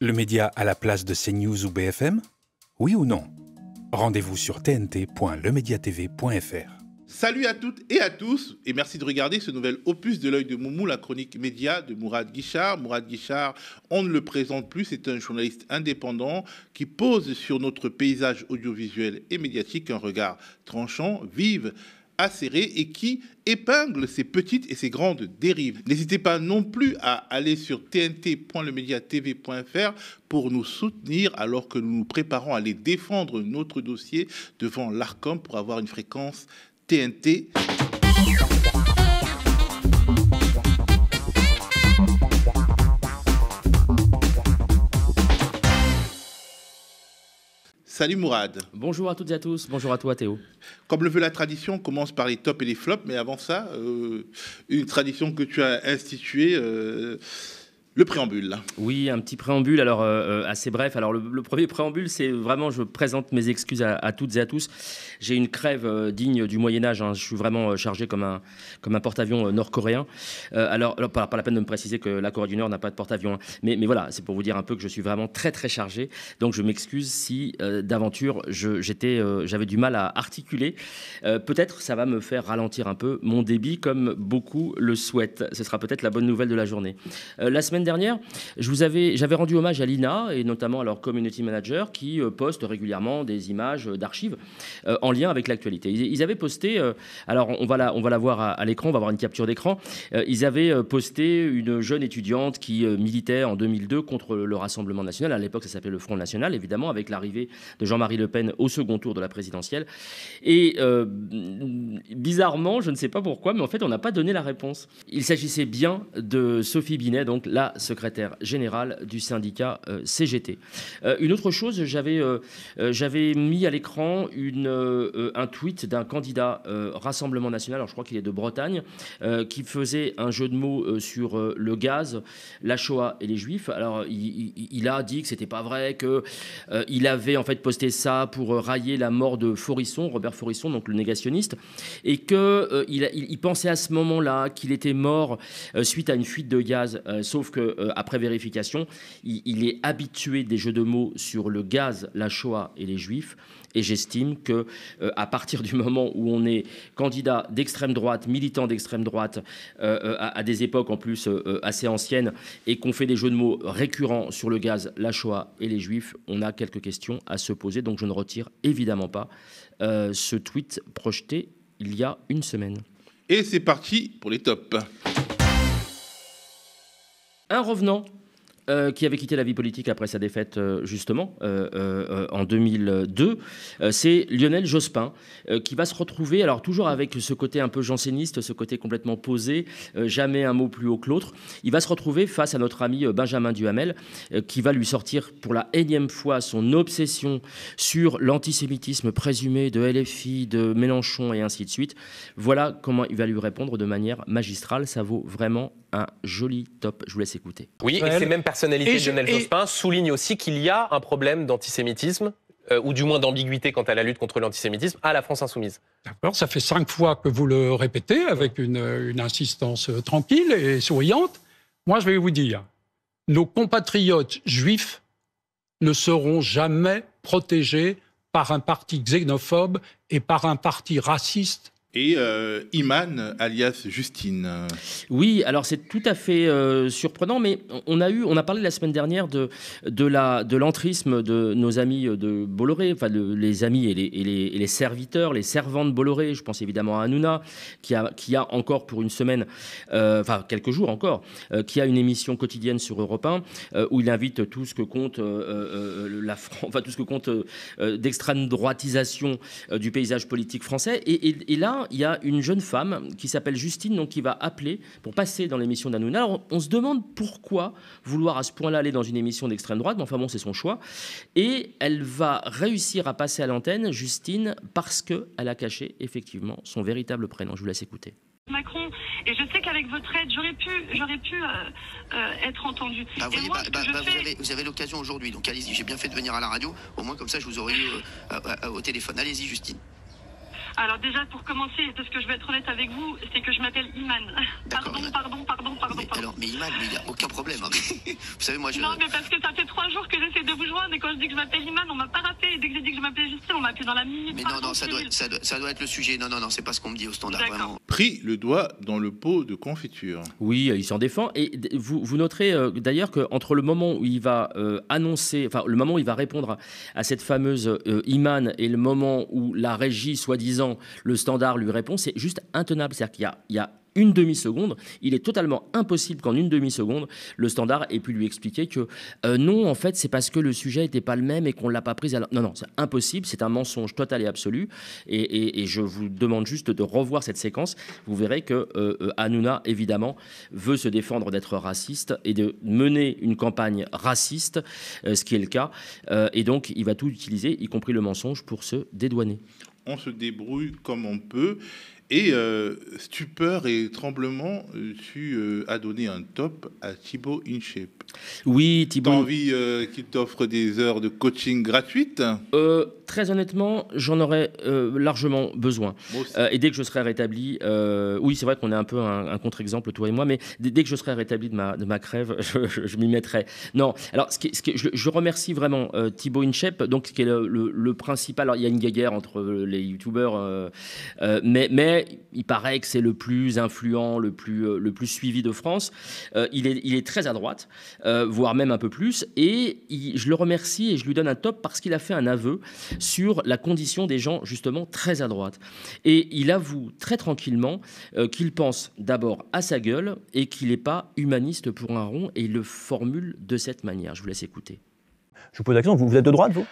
Le média à la place de CNews ou BFM? Oui ou non? Rendez-vous sur tnt.lemediatv.fr. Salut à toutes et à tous, et merci de regarder ce nouvel opus de l'œil de Moumou, la chronique média de Mourad Guichard. Mourad Guichard, on ne le présente plus, c'est un journaliste indépendant qui pose sur notre paysage audiovisuel et médiatique un regard tranchant, vif, acéré et qui épingle ses petites et ses grandes dérives. N'hésitez pas non plus à aller sur tnt.lemediatv.fr pour nous soutenir alors que nous nous préparons à aller défendre notre dossier devant l'Arcom pour avoir une fréquence TNT. Salut Mourad. Bonjour à toutes et à tous, bonjour à toi Théo. Comme le veut la tradition, on commence par les tops et les flops, mais avant ça, une tradition que tu as instituée, le préambule. Oui, un petit préambule, alors assez bref. Alors le premier préambule, c'est vraiment, je présente mes excuses à toutes et à tous. J'ai une crève digne du Moyen-Âge, hein. Je suis vraiment chargé comme un porte-avions nord-coréen. Alors pas la peine de me préciser que la Corée du Nord n'a pas de porte-avions, hein. Mais voilà, c'est pour vous dire un peu que je suis vraiment très très chargé. Donc je m'excuse si d'aventure j'avais du mal à articuler. Peut-être ça va me faire ralentir un peu mon débit comme beaucoup le souhaitent. Ce sera peut-être la bonne nouvelle de la journée. La semaine dernière, j'avais rendu hommage à l'INA et notamment à leur community manager qui postent régulièrement des images d'archives en lien avec l'actualité. Ils avaient posté, alors on va la voir à l'écran, on va voir une capture d'écran. Ils avaient posté une jeune étudiante qui militait en 2002 contre le Rassemblement national. À l'époque, ça s'appelait le Front national, évidemment, avec l'arrivée de Jean-Marie Le Pen au second tour de la présidentielle. Et bizarrement, je ne sais pas pourquoi, mais en fait, on n'a pas donné la réponse. Il s'agissait bien de Sophie Binet, donc la secrétaire générale du syndicat CGT. Une autre chose, j'avais mis à l'écran un tweet d'un candidat Rassemblement national, alors je crois qu'il est de Bretagne, qui faisait un jeu de mots sur le gaz, la Shoah et les Juifs. Alors il a dit que c'était pas vrai, qu'il avait en fait posté ça pour railler la mort de Forisson, Robert Forisson, donc le négationniste, et qu'il pensait à ce moment-là qu'il était mort suite à une fuite de gaz, sauf que après vérification, il est habitué des jeux de mots sur le gaz, la Shoah et les Juifs. Et j'estime que à partir du moment où on est candidat d'extrême droite, militant d'extrême droite, à des époques en plus assez anciennes, et qu'on fait des jeux de mots récurrents sur le gaz, la Shoah et les Juifs, on a quelques questions à se poser. Donc je ne retire évidemment pas ce tweet projeté il y a une semaine. Et c'est parti pour les tops. Un revenant qui avait quitté la vie politique après sa défaite, justement, en 2002, c'est Lionel Jospin, qui va se retrouver, alors toujours avec ce côté un peu janséniste, ce côté complètement posé, jamais un mot plus haut que l'autre. Il va se retrouver face à notre ami Benjamin Duhamel, qui va lui sortir pour la énième fois son obsession sur l'antisémitisme présumé de LFI, de Mélenchon et ainsi de suite. Voilà comment il va lui répondre de manière magistrale. Ça vaut vraiment un joli top. Je vous laisse écouter. Oui, et ces mêmes personnalités de Lionel Jospin soulignent aussi qu'il y a un problème d'antisémitisme, ou du moins d'ambiguïté quant à la lutte contre l'antisémitisme, à la France insoumise. D'accord, ça fait 5 fois que vous le répétez avec une insistance tranquille et souriante. Moi, je vais vous dire, nos compatriotes juifs ne seront jamais protégés par un parti xénophobe et par un parti raciste. Et Iman, alias Justine. Oui, alors c'est tout à fait surprenant, mais on a parlé la semaine dernière de l'entrisme de nos amis de Bolloré, enfin les amis et les serviteurs, les servants de Bolloré. Je pense évidemment à Hanouna, qui a encore pour une semaine, enfin quelques jours encore, qui a une émission quotidienne sur Europe 1, où il invite tout ce que compte tout ce que compte d'extrême droitisation du paysage politique français. Et là, il y a une jeune femme qui s'appelle Justine, donc qui va appeler pour passer dans l'émission d'Hanouna. Alors on se demande pourquoi vouloir à ce point-là aller dans une émission d'extrême droite, mais enfin bon, c'est son choix. Et elle va réussir à passer à l'antenne, Justine, parce qu'elle a caché effectivement son véritable prénom. Je vous laisse écouter. Macron, et je sais qu'avec votre aide, j'aurais pu être entendue. Bah, vous avez l'occasion aujourd'hui, donc allez-y, j'ai bien fait de venir à la radio, au moins comme ça je vous aurais eu au téléphone. Allez-y Justine. Alors déjà, pour commencer, parce que je vais être honnête avec vous, c'est que je m'appelle Iman. Pardon. Alors, mais Iman, mais il n'y a aucun problème. Hein. Vous savez, moi, Non, mais parce que ça fait 3 jours que j'essaie de vous joindre et quand je dis que je m'appelle Iman, on m'a pas rappelé. Et dès que j'ai dit que je m'appelais Justine, on m'a appelé dans la minute. Mais non, ça doit être le sujet. Non, c'est pas ce qu'on me dit au standard, vraiment. Pris le doigt dans le pot de confiture. Oui, il s'en défend. Et vous noterez d'ailleurs qu'entre le moment où il va annoncer, enfin le moment où il va répondre à cette fameuse Iman et le moment où la régie, soi-disant, le standard lui répond, c'est juste intenable. C'est-à-dire qu'il y a une demi-seconde, il est totalement impossible qu'en une demi-seconde, le standard ait pu lui expliquer que non, en fait, c'est parce que le sujet n'était pas le même et qu'on ne l'a pas pris. Non, c'est impossible, c'est un mensonge total et absolu. Et je vous demande juste de revoir cette séquence. Vous verrez que Hanouna, évidemment, veut se défendre d'être raciste et de mener une campagne raciste, ce qui est le cas. Et donc, il va tout utiliser, y compris le mensonge, pour se dédouaner. On se débrouille comme on peut. Et stupeur et tremblement, tu as donné un top à Thibaut InShape. Oui, Thibaut. T'as envie qu'il t'offre des heures de coaching gratuites ? Très honnêtement, j'en aurais largement besoin. Et dès que je serai rétabli, oui, c'est vrai qu'on est un peu un contre-exemple, toi et moi, mais dès que je serai rétabli de ma crève, je m'y mettrai. Non, alors je remercie vraiment Thibaut InShape, donc qui est le principal. Alors il y a une guéguerre entre les youtubeurs, mais il paraît que c'est le plus influent, le plus suivi de France. Il est très à droite, voire même un peu plus. Et je le remercie et je lui donne un top parce qu'il a fait un aveu sur la condition des gens justement très à droite. Et il avoue très tranquillement qu'il pense d'abord à sa gueule et qu'il n'est pas humaniste pour un rond. Et il le formule de cette manière. Je vous laisse écouter. Je vous pose la question, vous êtes de droite, vous ?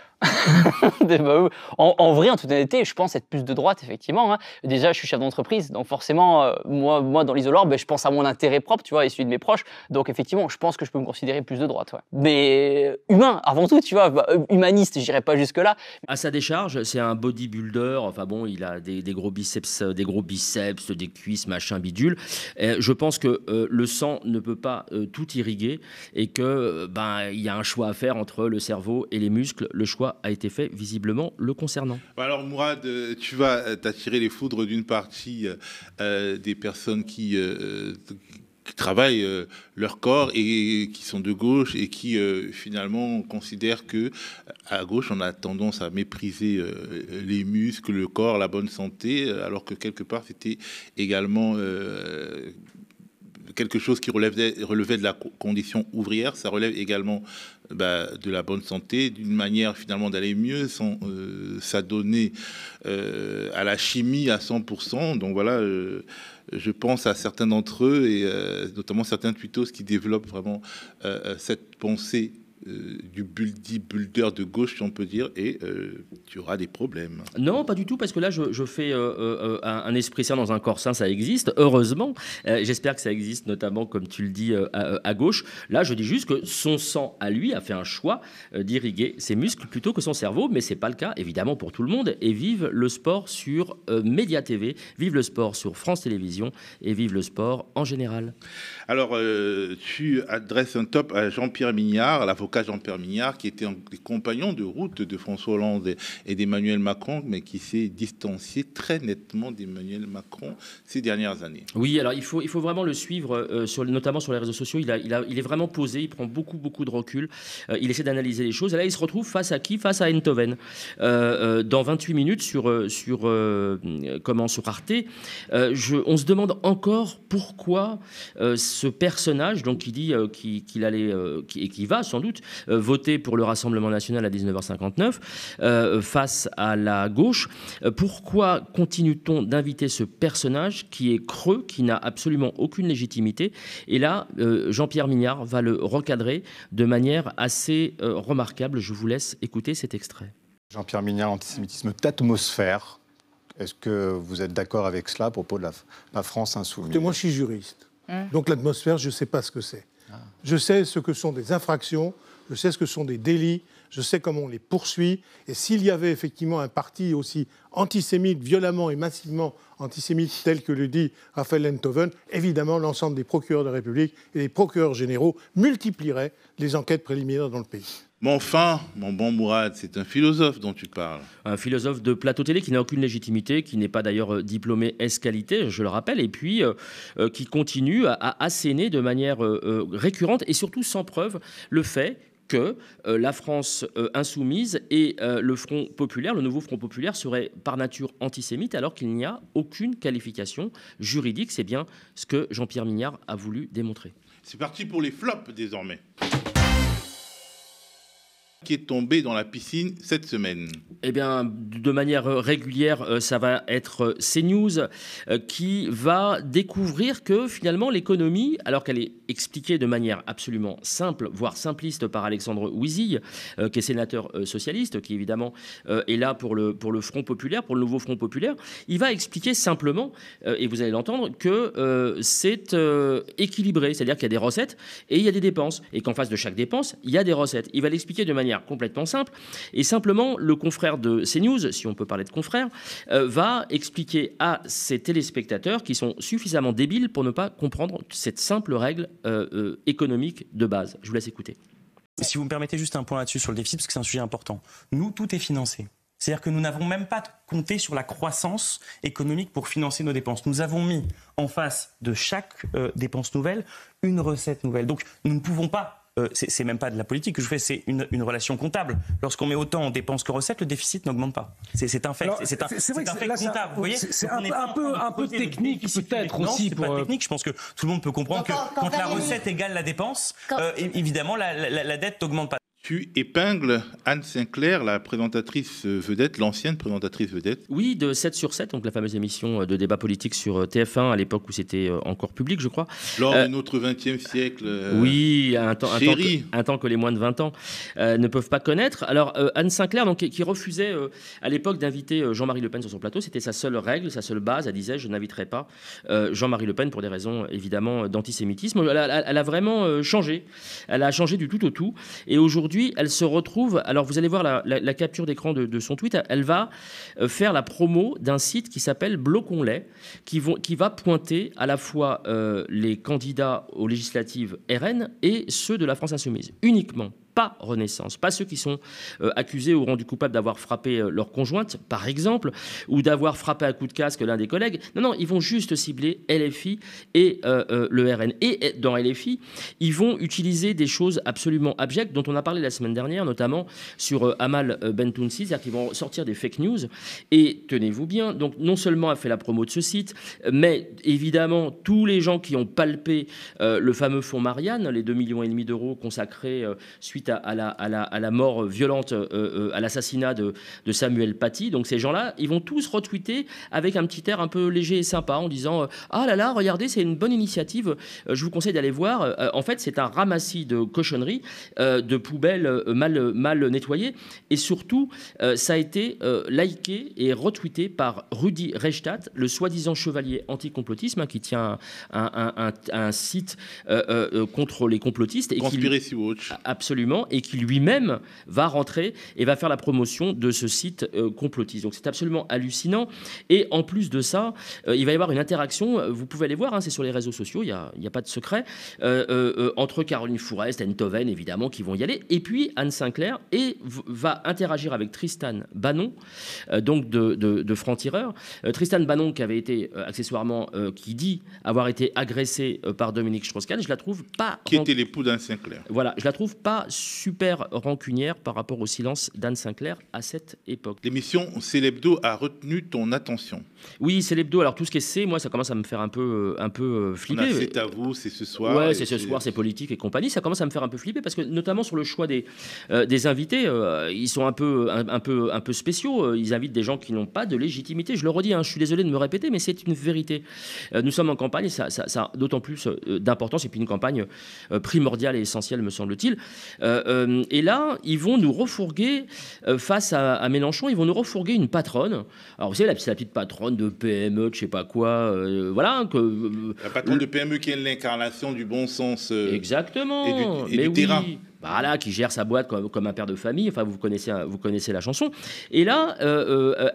En vrai, en toute honnêteté, je pense être plus de droite, effectivement. Hein. Déjà, je suis chef d'entreprise, donc forcément, moi, dans l'isoloir, je pense à mon intérêt propre, tu vois, et celui de mes proches. Donc, effectivement, je pense que je peux me considérer plus de droite. Ouais. Mais humain, avant tout, tu vois, humaniste, j'irai pas jusque-là. À sa décharge, c'est un bodybuilder. Enfin bon, il a des gros biceps, des cuisses, machin, bidule. Je pense que le sang ne peut pas tout irriguer et que il y a un choix à faire entre le cerveau et les muscles. Le choix a été fait visiblement le concernant. Alors Mourad, tu vas t'attirer les foudres d'une partie des personnes qui travaillent leur corps et qui sont de gauche et qui finalement considèrent que à gauche on a tendance à mépriser les muscles, le corps, la bonne santé, alors que quelque part c'était également quelque chose qui relevait de la condition ouvrière. Ça relève également de la bonne santé, d'une manière finalement d'aller mieux sans s'adonner à la chimie à 100%. Donc voilà, je pense à certains d'entre eux et notamment certains twittos qui développent vraiment cette pensée du bodybuilder de gauche, si on peut dire, et tu auras des problèmes. Non, pas du tout, parce que là, je fais un esprit sain dans un corps sain, ça existe, heureusement. J'espère que ça existe, notamment, comme tu le dis, à gauche. Là, je dis juste que son sang, à lui, a fait un choix d'irriguer ses muscles plutôt que son cerveau, mais c'est pas le cas, évidemment, pour tout le monde. Et vive le sport sur Média TV, vive le sport sur France Télévisions, et vive le sport en général. Alors, tu adresses un top à Jean-Pierre Mignard, l'avocat Jean-Pierre Mignard, qui était un compagnon de route de François Hollande et d'Emmanuel Macron, mais qui s'est distancié très nettement d'Emmanuel Macron ces dernières années. Oui, alors il faut vraiment le suivre, notamment sur les réseaux sociaux. Il est vraiment posé, il prend beaucoup de recul, il essaie d'analyser les choses. Et là, il se retrouve face à qui ? Face à Eindhoven. Dans 28 minutes sur Arte. On se demande encore pourquoi ce personnage, donc qui dit qu'il allait et qui va sans doute voter pour le Rassemblement national à 19h59 face à la gauche. Pourquoi continue-t-on d'inviter ce personnage qui est creux, qui n'a absolument aucune légitimité ? Et là, Jean-Pierre Mignard va le recadrer de manière assez remarquable. Je vous laisse écouter cet extrait. Jean-Pierre Mignard, l'antisémitisme d'atmosphère. Est-ce que vous êtes d'accord avec cela à propos de la France insoumise ? Écoutez, moi, je suis juriste. Donc l'atmosphère, je ne sais pas ce que c'est. Je sais ce que sont des infractions, je sais ce que sont des délits, je sais comment on les poursuit. Et s'il y avait effectivement un parti aussi antisémite, violemment et massivement antisémite, tel que le dit Raphaël Eindhoven, évidemment, l'ensemble des procureurs de la République et des procureurs généraux multiplieraient les enquêtes préliminaires dans le pays. Mais enfin, mon bon Mourad, c'est un philosophe dont tu parles. Un philosophe de plateau télé qui n'a aucune légitimité, qui n'est pas d'ailleurs diplômé ès-qualité, je le rappelle, et puis qui continue à asséner de manière récurrente et surtout sans preuve le fait que la France insoumise et le Front populaire, le nouveau Front populaire, seraient par nature antisémites alors qu'il n'y a aucune qualification juridique. C'est bien ce que Jean-Pierre Mignard a voulu démontrer. C'est parti pour les flops désormais. Qui est tombé dans la piscine cette semaine? Eh bien, de manière régulière, ça va être CNews qui va découvrir que finalement l'économie, alors qu'elle est expliquée de manière absolument simple, voire simpliste par Alexandre Ouizille, qui est sénateur socialiste, qui évidemment est là pour le Front populaire, pour le nouveau Front populaire, il va expliquer simplement, et vous allez l'entendre, que c'est équilibré, c'est-à-dire qu'il y a des recettes et il y a des dépenses, et qu'en face de chaque dépense, il y a des recettes. Il va l'expliquer de manière complètement simple, et simplement le confrère de CNews, si on peut parler de confrère, va expliquer à ses téléspectateurs qui sont suffisamment débiles pour ne pas comprendre cette simple règle économique de base. Je vous laisse écouter. Si vous me permettez juste un point là-dessus sur le déficit, parce que c'est un sujet important. Nous, tout est financé. C'est-à-dire que nous n'avons même pas compté sur la croissance économique pour financer nos dépenses. Nous avons mis en face de chaque dépense nouvelle une recette nouvelle. Donc nous ne pouvons pas, c'est même pas de la politique que je fais, c'est une relation comptable. Lorsqu'on met autant en dépenses que recettes, le déficit n'augmente pas. C'est un fait. C'est un fait comptable. Vous voyez, c'est un peu technique peut-être aussi. C'est pas technique. Je pense que tout le monde peut comprendre que quand la recette égale la dépense, évidemment la dette n'augmente pas. Tu épingles Anne Sinclair, la présentatrice vedette, l'ancienne présentatrice vedette. Oui, de 7 sur 7, donc la fameuse émission de débat politique sur TF1, à l'époque où c'était encore public, je crois. Lors de notre 20e siècle. Oui, un temps que les moins de 20 ans ne peuvent pas connaître. Alors, Anne Sinclair, donc, qui refusait à l'époque d'inviter Jean-Marie Le Pen sur son plateau, c'était sa seule règle, sa seule base. Elle disait, je n'inviterai pas Jean-Marie Le Pen pour des raisons, évidemment, d'antisémitisme. Elle a vraiment changé. Elle a changé du tout au tout. Et aujourd'hui, elle se retrouve, alors vous allez voir la capture d'écran de son tweet, elle va faire la promo d'un site qui s'appelle Bloquons-les, qui va pointer à la fois les candidats aux législatives RN et ceux de la France Insoumise, uniquement. Pas Renaissance, pas ceux qui sont accusés ou rendus coupables d'avoir frappé leur conjointe, par exemple, ou d'avoir frappé à coup de casque l'un des collègues. Non, ils vont juste cibler LFI et le RN. Et dans LFI, ils vont utiliser des choses absolument abjectes dont on a parlé la semaine dernière, notamment sur Amal Bentounsi, c'est-à-dire qu'ils vont sortir des fake news. Et tenez-vous bien, donc non seulement a fait la promo de ce site, mais évidemment, tous les gens qui ont palpé le fameux fonds Marianne, les 2,5 millions d'euros consacrés suite à la mort violente, à l'assassinat de Samuel Paty. Donc ces gens-là, ils vont tous retweeter avec un petit air un peu léger et sympa en disant « Ah là là, regardez, c'est une bonne initiative, je vous conseille d'aller voir. » En fait, c'est un ramassis de cochonneries, de poubelles mal nettoyées. Et surtout, ça a été liké et retweeté par Rudi Reichstadt, le soi-disant chevalier anti-complotisme, qui tient un site contre les complotistes. Conspiracy Watch. Absolument. Et qui lui-même va rentrer et va faire la promotion de ce site complotiste. Donc c'est absolument hallucinant. Et en plus de ça, il va y avoir une interaction, vous pouvez aller voir, c'est sur les réseaux sociaux, il n'y a pas de secret, entre Caroline Fourest, Enthoven évidemment, qui vont y aller, et puis Anne Sinclair, et va interagir avec Tristan Banon, donc de Franc-Tireur. Tristan Banon qui avait été accessoirement, qui dit avoir été agressé par Dominique Strauss-Kahn, je la trouve pas... Qui était l'époux d'Anne Sinclair. Voilà, je la trouve pas super rancunière par rapport au silence d'Anne Sinclair à cette époque. L'émission C'est l'Hebdo a retenu ton attention. Oui, C'est l'Hebdo. Alors tout ce qui est C, moi, ça commence à me faire un peu flipper. C'est à vous, c'est ce soir. Ouais, c'est ce soir, c'est politique et compagnie. Ça commence à me faire un peu flipper parce que notamment sur le choix des invités, ils sont un peu spéciaux. Ils invitent des gens qui n'ont pas de légitimité. Je le redis, je suis désolé de me répéter, mais c'est une vérité. Nous sommes en campagne, ça a d'autant plus d'importance, et puis une campagne primordiale et essentielle, me semble-t-il. Et là, ils vont nous refourguer, face à Mélenchon, ils vont nous refourguer une patronne. Alors, vous savez, c'est la petite patronne de PME, de je sais pas quoi, voilà. La patronne de PME qui est l'incarnation du bon sens. Exactement. Et du terrain. Voilà, qui gère sa boîte comme un père de famille. Enfin, vous connaissez la chanson. Et là,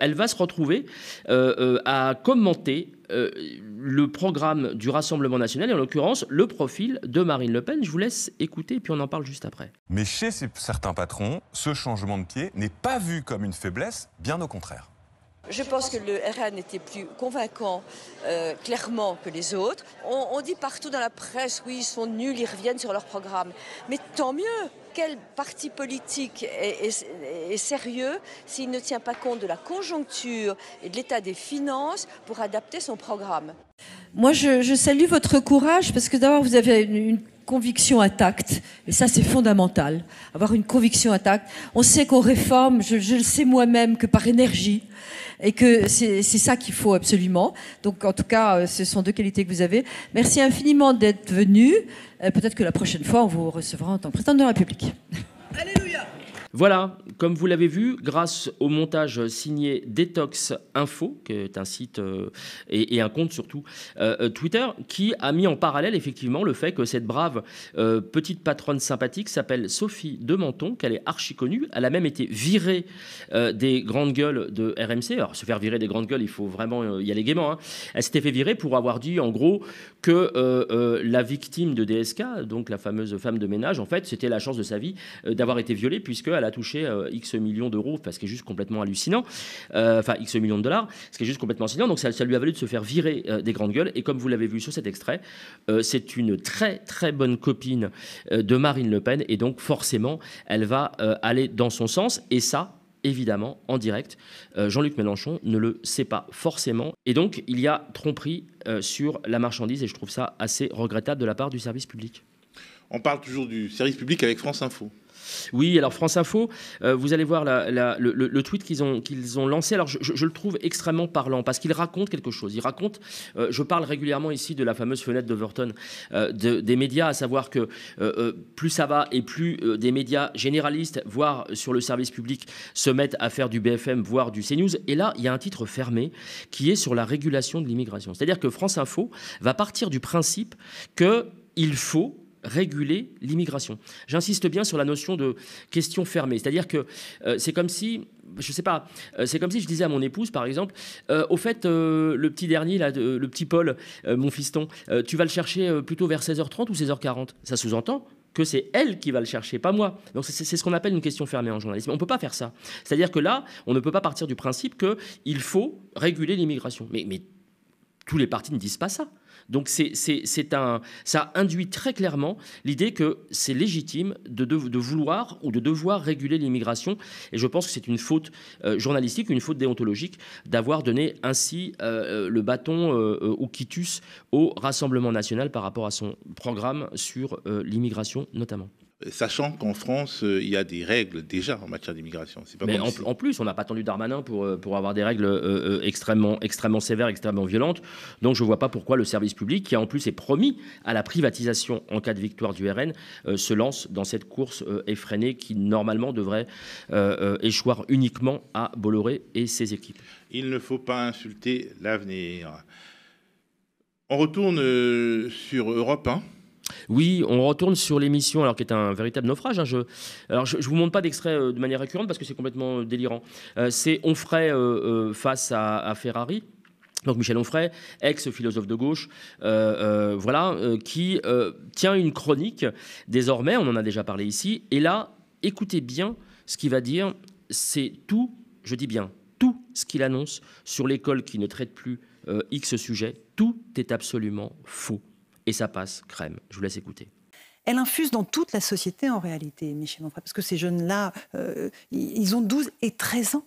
elle va se retrouver à commenter le programme du Rassemblement national, et en l'occurrence le profil de Marine Le Pen. Je vous laisse écouter et puis on en parle juste après. Mais chez certains patrons, ce changement de pied n'est pas vu comme une faiblesse, bien au contraire. Je pense que le RN était plus convaincant clairement que les autres. On dit partout dans la presse, oui, ils sont nuls, ils reviennent sur leur programme. Mais tant mieux. Quel parti politique est sérieux s'il ne tient pas compte de la conjoncture et de l'état des finances pour adapter son programme? Moi, je salue votre courage parce que d'abord, vous avez une conviction intacte. Et ça, c'est fondamental. Avoir une conviction intacte. On sait qu'on réforme, je le sais moi-même, que par énergie. Et que c'est ça qu'il faut absolument. Donc, en tout cas, ce sont deux qualités que vous avez. Merci infiniment d'être venu. Peut-être que la prochaine fois, on vous recevra en tant que président de la République. Alléluia. Voilà, comme vous l'avez vu, grâce au montage signé Détox Info, qui est un site et un compte surtout Twitter, qui a mis en parallèle effectivement le fait que cette brave petite patronne sympathique s'appelle Sophie de Menton, qu'elle est archi connue. Elle a même été virée des grandes gueules de RMC. Alors, se faire virer des grandes gueules, il faut vraiment y aller gaiement, hein. Elle s'était fait virer pour avoir dit, en gros, que la victime de DSK, donc la fameuse femme de ménage, en fait, c'était la chance de sa vie d'avoir été violée, puisqu'elle a touché X millions d'euros, ce qui est juste complètement hallucinant, enfin X millions de dollars, ce qui est juste complètement hallucinant. Donc ça lui a valu de se faire virer des grandes gueules. Et comme vous l'avez vu sur cet extrait, c'est une très très bonne copine de Marine Le Pen, et donc forcément, elle va aller dans son sens. Et ça, évidemment, en direct, Jean-Luc Mélenchon ne le sait pas forcément. Et donc, il y a tromperie sur la marchandise, et je trouve ça assez regrettable de la part du service public. On parle toujours du service public avec France Info. Oui, alors France Info, vous allez voir le tweet qu'ils ont lancé. Alors je le trouve extrêmement parlant parce qu'il raconte quelque chose. Il raconte, je parle régulièrement ici de la fameuse fenêtre d'Overton des médias, à savoir que plus ça va et plus des médias généralistes, voire sur le service public, se mettent à faire du BFM, voire du CNews. Et là, il y a un titre fermé qui est sur la régulation de l'immigration. C'est-à-dire que France Info va partir du principe qu'il faut réguler l'immigration. J'insiste bien sur la notion de question fermée. C'est-à-dire que c'est comme si, je sais pas, c'est comme si je disais à mon épouse, par exemple, au fait, le petit dernier, là, le petit Paul, mon fiston, tu vas le chercher plutôt vers 16h30 ou 16h40 ? Ça sous-entend que c'est elle qui va le chercher, pas moi. Donc c'est ce qu'on appelle une question fermée en journalisme. On ne peut pas faire ça. C'est-à-dire que là, on ne peut pas partir du principe qu'il faut réguler l'immigration. Mais tous les partis ne disent pas ça. Donc ça induit très clairement l'idée que c'est légitime de vouloir ou de devoir réguler l'immigration. Et je pense que c'est une faute journalistique, une faute déontologique d'avoir donné ainsi le bâton au quitus au Rassemblement national par rapport à son programme sur l'immigration notamment. Sachant qu'en France, il y a des règles déjà en matière d'immigration. Mais en plus, on n'a pas attendu Darmanin pour avoir des règles extrêmement sévères, extrêmement violentes. Donc je ne vois pas pourquoi le service public, qui en plus est promis à la privatisation en cas de victoire du RN, se lance dans cette course effrénée qui normalement devrait échoir uniquement à Bolloré et ses équipes. Il ne faut pas insulter l'avenir. On retourne sur Europe 1. Oui, on retourne sur l'émission, alors qui est un véritable naufrage. Hein. Je vous montre pas d'extrait de manière récurrente parce que c'est complètement délirant. C'est Onfray face à Ferrari. Donc Michel Onfray, ex-philosophe de gauche, qui tient une chronique désormais, on en a déjà parlé ici. Et là, écoutez bien ce qu'il va dire. C'est tout, je dis bien, tout ce qu'il annonce sur l'école qui ne traite plus X sujet. Tout est absolument faux. Et ça passe crème. Je vous laisse écouter. Elle infuse dans toute la société en réalité, Michel Onfray, parce que ces jeunes-là, ils ont 12 et 13 ans.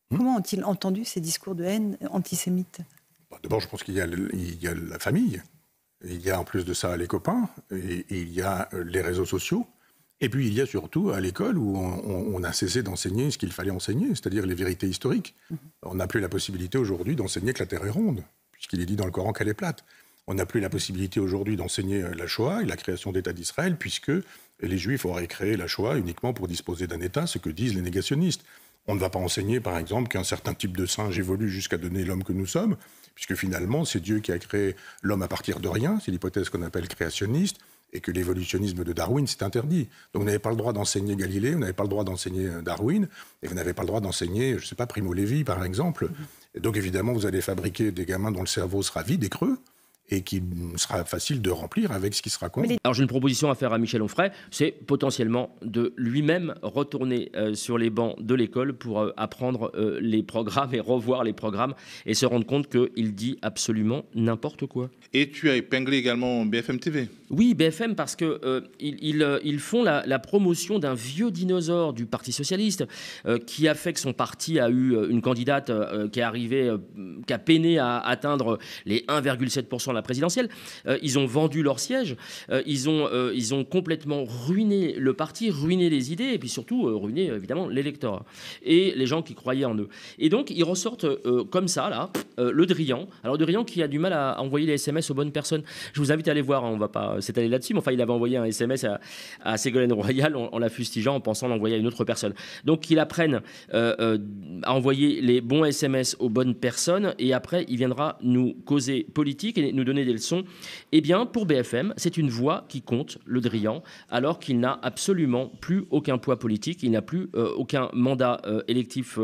Comment ont-ils entendu ces discours de haine antisémites ? D'abord, je pense qu'il y a la famille, il y a en plus de ça les copains, et il y a les réseaux sociaux, et puis il y a surtout à l'école où on a cessé d'enseigner ce qu'il fallait enseigner, c'est-à-dire les vérités historiques. On n'a plus la possibilité aujourd'hui d'enseigner que la Terre est ronde, puisqu'il est dit dans le Coran qu'elle est plate. On n'a plus la possibilité aujourd'hui d'enseigner la Shoah et la création d'État d'Israël, puisque les Juifs auraient créé la Shoah uniquement pour disposer d'un État, ce que disent les négationnistes. On ne va pas enseigner, par exemple, qu'un certain type de singe évolue jusqu'à donner l'homme que nous sommes, puisque finalement, c'est Dieu qui a créé l'homme à partir de rien, c'est l'hypothèse qu'on appelle créationniste, et que l'évolutionnisme de Darwin, c'est interdit. Donc vous n'avez pas le droit d'enseigner Galilée, vous n'avez pas le droit d'enseigner Darwin, et vous n'avez pas le droit d'enseigner, je ne sais pas, Primo Levi, par exemple. Et donc évidemment, vous allez fabriquer des gamins dont le cerveau sera vide et creux, et qui sera facile de remplir avec ce qui sera con. Alors j'ai une proposition à faire à Michel Onfray, c'est potentiellement de lui-même retourner sur les bancs de l'école pour apprendre les programmes et revoir les programmes et se rendre compte qu'il dit absolument n'importe quoi. Et tu as épinglé également BFM TV. Oui, BFM, parce que ils font la promotion d'un vieux dinosaure du Parti socialiste qui a fait que son parti a eu une candidate qui est arrivée, qui a peiné à atteindre les 1,7% de la présidentielle. Ils ont vendu leur siège, ils ont complètement ruiné le parti, ruiné les idées et puis surtout ruiné évidemment l'électorat et les gens qui croyaient en eux. Et donc ils ressortent comme ça là, Le Drian. Alors Le Drian qui a du mal à envoyer les SMS aux bonnes personnes. Je vous invite à aller voir, hein, on va pas s'étaler là-dessus, mais enfin il avait envoyé un SMS à Ségolène Royal en la fustigeant en pensant l'envoyer à une autre personne. Donc ils apprennent à envoyer les bons SMS aux bonnes personnes et après il viendra nous causer politique et nous donner des leçons. Eh bien pour BFM, c'est une voix qui compte, Le Drian, alors qu'il n'a absolument plus aucun poids politique, il n'a plus aucun mandat électif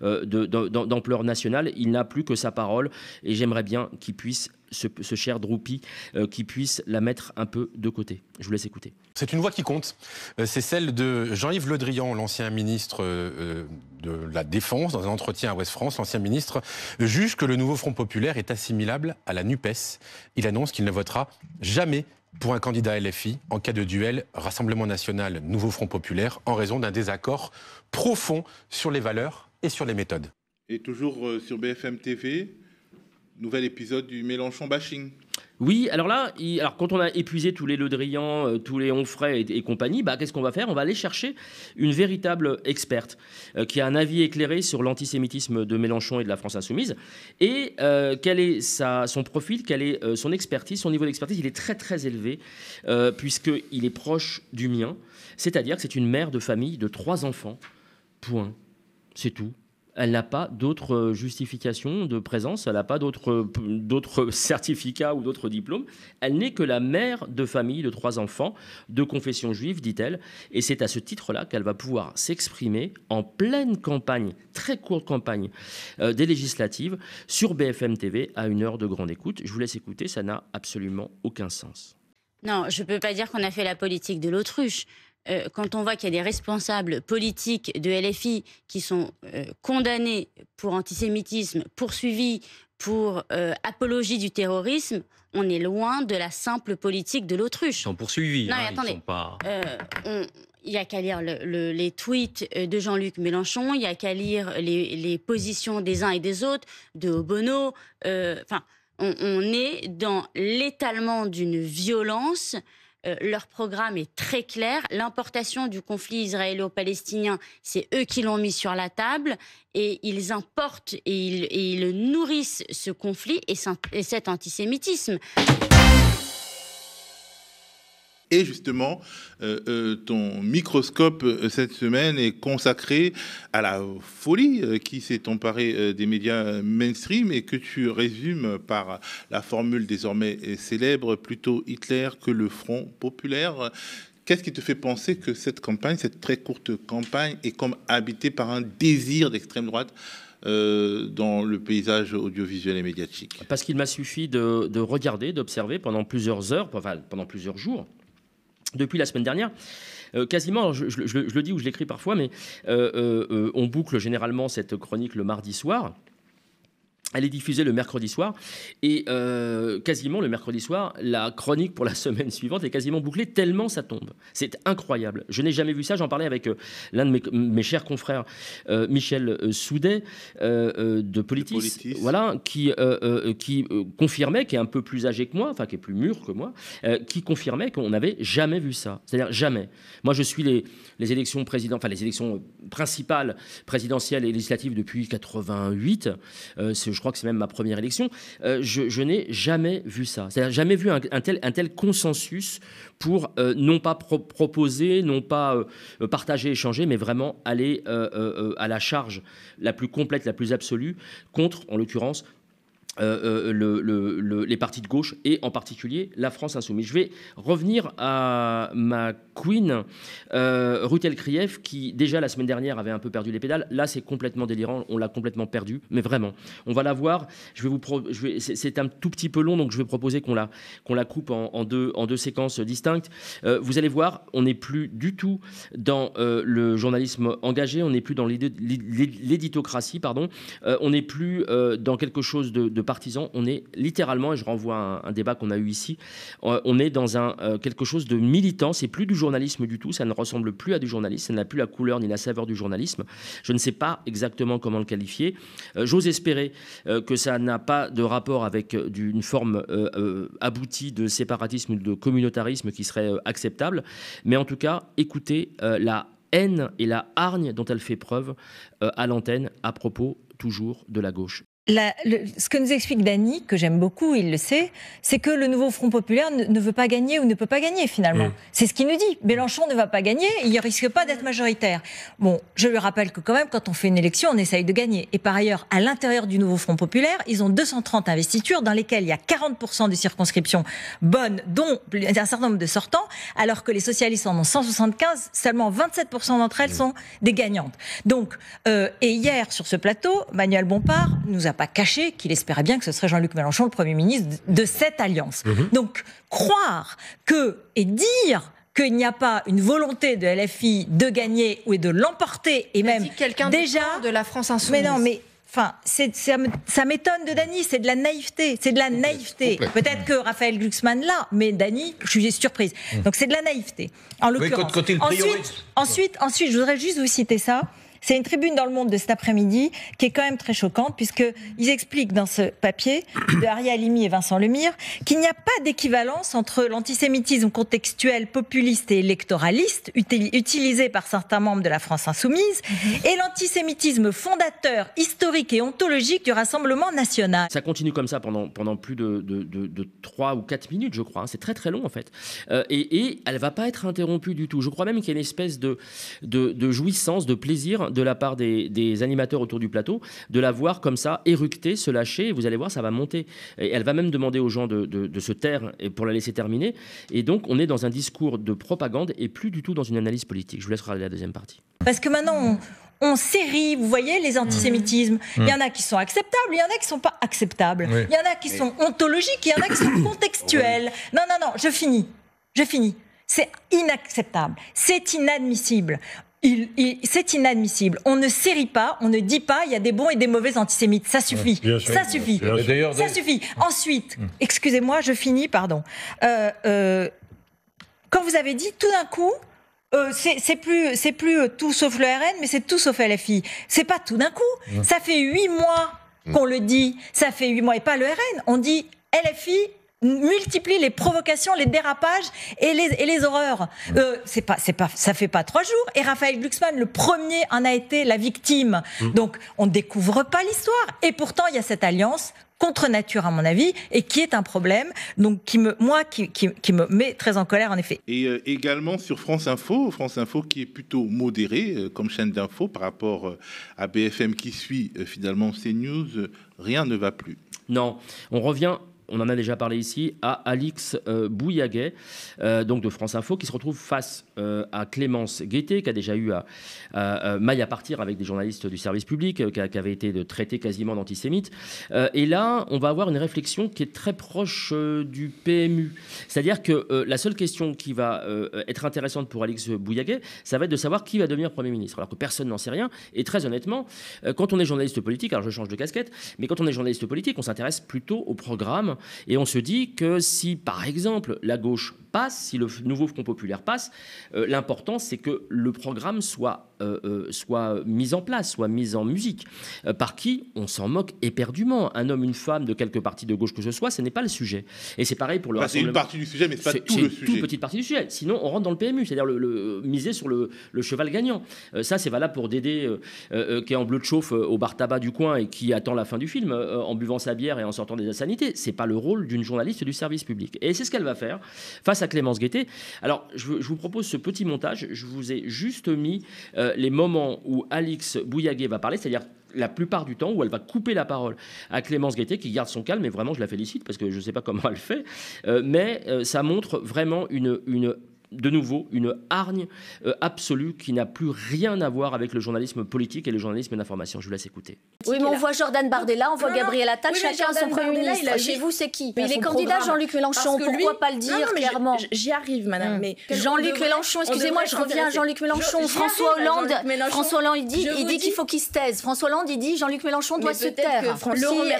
d'ampleur nationale, il n'a plus que sa parole et j'aimerais bien qu'il puisse ce cher Droupi qui puisse la mettre un peu de côté. Je vous laisse écouter. C'est une voix qui compte. C'est celle de Jean-Yves Le Drian, l'ancien ministre de la Défense. Dans un entretien à Ouest France, l'ancien ministre juge que le nouveau Front populaire est assimilable à la NUPES. Il annonce qu'il ne votera jamais pour un candidat LFI en cas de duel Rassemblement national Nouveau Front populaire en raison d'un désaccord profond sur les valeurs et sur les méthodes. Et toujours sur BFM TV, nouvel épisode du Mélenchon bashing. Oui, alors là, quand on a épuisé tous les Le Drian, tous les Onfray et compagnie, qu'est-ce qu'on va faire ? On va aller chercher une véritable experte qui a un avis éclairé sur l'antisémitisme de Mélenchon et de la France insoumise. Et quel est son profil, quelle est son expertise, son niveau d'expertise ? Il est très très élevé puisqu'il est proche du mien. C'est-à-dire que c'est une mère de famille de 3 enfants. Point. C'est tout. Elle n'a pas d'autres justifications de présence, elle n'a pas d'autres certificats ou d'autres diplômes. Elle n'est que la mère de famille de 3 enfants de confession juive, dit-elle. Et c'est à ce titre-là qu'elle va pouvoir s'exprimer en pleine campagne, très courte campagne des législatives, sur BFM TV à une heure de grande écoute. Je vous laisse écouter, ça n'a absolument aucun sens. Non, je ne peux pas dire qu'on a fait la politique de l'autruche. Quand on voit qu'il y a des responsables politiques de LFI qui sont condamnés pour antisémitisme, poursuivis pour apologie du terrorisme, on est loin de la simple politique de l'autruche. Ils sont poursuivis. Non, mais attendez, ils sont pas... il n'y a qu'à lire les tweets de Jean-Luc Mélenchon, il n'y a qu'à lire les positions des uns et des autres, de Obono. On est dans l'étalement d'une violence. Leur programme est très clair. L'importation du conflit israélo-palestinien, c'est eux qui l'ont mis sur la table. Et ils importent et ils nourrissent ce conflit et cet antisémitisme. Et justement, ton microscope cette semaine est consacré à la folie qui s'est emparée des médias mainstream et que tu résumes par la formule désormais célèbre, plutôt Hitler que le Front populaire. Qu'est-ce qui te fait penser que cette campagne, cette très courte campagne, est comme habitée par un désir d'extrême droite dans le paysage audiovisuel et médiatique ? Parce qu'il m'a suffi de regarder, d'observer pendant plusieurs heures, pendant plusieurs jours, depuis la semaine dernière, quasiment, alors je le dis ou je l'écris parfois, mais on boucle généralement cette chronique le mardi soir. Elle est diffusée le mercredi soir et quasiment le mercredi soir, la chronique pour la semaine suivante est quasiment bouclée tellement ça tombe. C'est incroyable. Je n'ai jamais vu ça. J'en parlais avec l'un de mes chers confrères, Michel Soudet de Politis, voilà, qui confirmait, qui est un peu plus âgé que moi, enfin qui est plus mûr que moi, qui confirmait qu'on n'avait jamais vu ça. C'est-à-dire jamais. Moi, je suis les élections les élections principales présidentielles et législatives depuis 88. Je crois que c'est même ma première élection, je n'ai jamais vu ça. C'est-à-dire jamais vu un tel consensus pour non pas proposer, non pas partager, échanger, mais vraiment aller à la charge la plus complète, la plus absolue, contre, en l'occurrence, les partis de gauche et en particulier la France Insoumise. Je vais revenir à ma queen, Ruth Elkrief, qui déjà la semaine dernière avait un peu perdu les pédales. Là, c'est complètement délirant, on l'a complètement perdu, mais vraiment. On va la voir, c'est un tout petit peu long, donc je vais proposer qu'on la coupe en deux séquences distinctes. Vous allez voir, on n'est plus du tout dans le journalisme engagé, on n'est plus dans l'éditocratie, pardon, on n'est plus dans quelque chose de partisan, on est littéralement, et je renvoie à un débat qu'on a eu ici, on est dans quelque chose de militant, c'est plus du journalisme du tout, ça ne ressemble plus à du journalisme, ça n'a plus la couleur ni la saveur du journalisme, je ne sais pas exactement comment le qualifier, j'ose espérer que ça n'a pas de rapport avec une forme aboutie de séparatisme ou de communautarisme qui serait acceptable, mais en tout cas, écoutez la haine et la hargne dont elle fait preuve à l'antenne à propos toujours de la gauche. Ce que nous explique Dany, que j'aime beaucoup, il le sait, c'est que le nouveau Front populaire ne veut pas gagner ou ne peut pas gagner finalement. C'est ce qu'il nous dit. Mélenchon ne va pas gagner, il ne risque pas d'être majoritaire. Bon, je lui rappelle que quand même, quand on fait une élection, on essaye de gagner. Et par ailleurs, à l'intérieur du nouveau Front populaire, ils ont 230 investitures dans lesquelles il y a 40% de circonscriptions bonnes, dont un certain nombre de sortants, alors que les socialistes en ont 175, seulement 27% d'entre elles sont des gagnantes. Donc, et hier, sur ce plateau, Manuel Bompard nous a pas caché qu'il espérait bien que ce serait Jean-Luc Mélenchon le Premier ministre de cette alliance. Donc, croire et dire qu'il n'y a pas une volonté de LFI de gagner ou de l'emporter, et même déjà de la France Insoumise. Mais non, mais enfin, ça m'étonne de Dany, c'est de la naïveté, c'est de la naïveté. Peut-être que Raphaël Glucksmann l'a, mais Dany, je suis surprise. Donc c'est de la naïveté. En l'occurrence. Ensuite, je voudrais juste vous citer ça. C'est une tribune dans Le Monde de cet après-midi qui est quand même très choquante, puisqu'ils expliquent dans ce papier de Aria Halimi et Vincent Lemire qu'il n'y a pas d'équivalence entre l'antisémitisme contextuel, populiste et électoraliste utilisé par certains membres de la France Insoumise et l'antisémitisme fondateur, historique et ontologique du Rassemblement national. Ça continue comme ça pendant plus de 3 ou 4 minutes, je crois. C'est très très long en fait. Et elle ne va pas être interrompue du tout. Je crois même qu'il y a une espèce de jouissance, de plaisir de la part des animateurs autour du plateau, de la voir comme ça, éructer, se lâcher, et vous allez voir, ça va monter. Et elle va même demander aux gens de se taire pour la laisser terminer. Et donc, on est dans un discours de propagande et plus du tout dans une analyse politique. Je vous laisse regarder la deuxième partie. Parce que maintenant, on série, vous voyez, les antisémitismes. Il y en a qui sont acceptables, il y en a qui ne sont pas acceptables. Il y en a qui sont ontologiques, il y en a qui sont contextuels. Non, je finis. C'est inacceptable. C'est inadmissible. C'est inadmissible. On ne série pas, on ne dit pas il y a des bons et des mauvais antisémites. Ça suffit. Ça suffit. Ça suffit. Ensuite, excusez-moi, je finis, pardon. Quand vous avez dit tout d'un coup, c'est plus tout sauf le RN, mais c'est tout sauf LFI. C'est pas tout d'un coup. Ça fait 8 mois qu'on le dit. Ça fait 8 mois et pas le RN. On dit LFI multiplie les provocations, les dérapages et les horreurs. Ça fait pas 3 jours. Et Raphaël Glucksmann, le premier, en a été la victime. Donc, on ne découvre pas l'histoire. Et pourtant, il y a cette alliance contre nature, à mon avis, et qui est un problème, donc qui me met très en colère, en effet. Et également sur France Info qui est plutôt modéré comme chaîne d'info par rapport à BFM qui suit finalement CNews, rien ne va plus. Non, on revient... On en a déjà parlé ici, à Alix Bouillaguet, donc de France Info, qui se retrouve face à Clémence Guettet, qui a déjà eu maille à partir avec des journalistes du service public, qui avait été traité quasiment d'antisémite. Et là, on va avoir une réflexion qui est très proche du PMU. C'est-à-dire que la seule question qui va être intéressante pour Alix Bouillaguet, ça va être de savoir qui va devenir Premier ministre, alors que personne n'en sait rien. Et très honnêtement, quand on est journaliste politique, alors je change de casquette, mais quand on est journaliste politique, on s'intéresse plutôt au programme. Et on se dit que si, par exemple, la gauche passe, si le nouveau Front populaire passe, l'important, c'est que le programme soit mis en place, soit mis en musique. Par qui on s'en moque éperdument. Un homme, une femme, de quelque parti de gauche que ce soit, ce n'est pas le sujet. Et c'est pareil pour le Rassemblement. C'est une partie du sujet, mais c'est pas tout le sujet. C'est une toute petite partie du sujet. Sinon, on rentre dans le PMU, c'est-à-dire miser sur le cheval gagnant. Ça, c'est valable pour Dédé, qui est en bleu de chauffe au bar tabac du coin et qui attend la fin du film, en buvant sa bière et en sortant des insanités. C'est pas le rôle d'une journaliste du service public. Et c'est ce qu'elle va faire face à Clémence Guettet. Alors, je vous propose ce petit montage. Je vous ai juste mis les moments où Alix Bouillaguet va parler, c'est-à-dire la plupart du temps où elle va couper la parole à Clémence Guettet, qui garde son calme, et vraiment je la félicite parce que je ne sais pas comment elle fait, mais ça montre vraiment de nouveau une hargne absolue qui n'a plus rien à voir avec le journalisme politique et le journalisme d'information. Je vous laisse écouter. Oui, mais on voit Jordan Bardella, on voit Gabriel Attal, chacun a son Premier ministre. Chez vous, c'est qui? Mais il est candidat, Jean-Luc Mélenchon, pourquoi pas le dire clairement? J'y arrive, madame. Mais Jean-Luc Mélenchon, excusez-moi, je reviens à Jean-Luc Mélenchon. François Hollande, il dit qu'il faut qu'il se taise. François Hollande, il dit Jean-Luc Mélenchon doit se taire.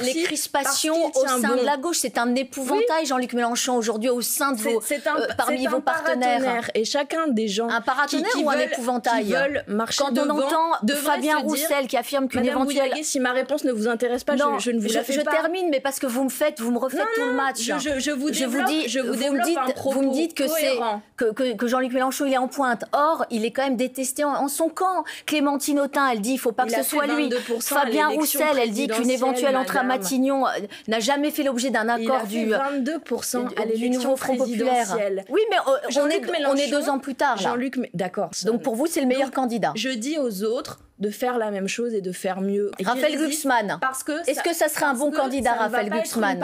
Les crispations au sein de la gauche, c'est un épouvantail, Jean-Luc Mélenchon, aujourd'hui, au sein de parmi vos partenaires. Et chacun des gens un paratonnerre ou un épouvantail qui veulent marcher quand on entend Fabien Roussel qui affirme qu'une éventuelle... Bouillaguet, si ma réponse ne vous intéresse pas, je ne vous la fais pas. Je termine, mais parce que vous me refaites tout le match. Vous me dites que Jean-Luc Mélenchon il est en pointe. Or, il est quand même détesté en son camp. Clémentine Autain, elle dit il ne faut pas que ce soit lui. Fabien Roussel, elle dit qu'une éventuelle entrée à Matignon n'a jamais fait l'objet d'un accord du 22% à l'élection Front Populaire. Oui, mais on est 2 ans plus tard. Jean-Luc, d'accord. Donc pour vous, c'est le meilleur candidat. Je dis aux autres de faire la même chose et de faire mieux. Raphaël Glucksmann. Est-ce que ça serait un bon candidat, Raphaël Glucksmann?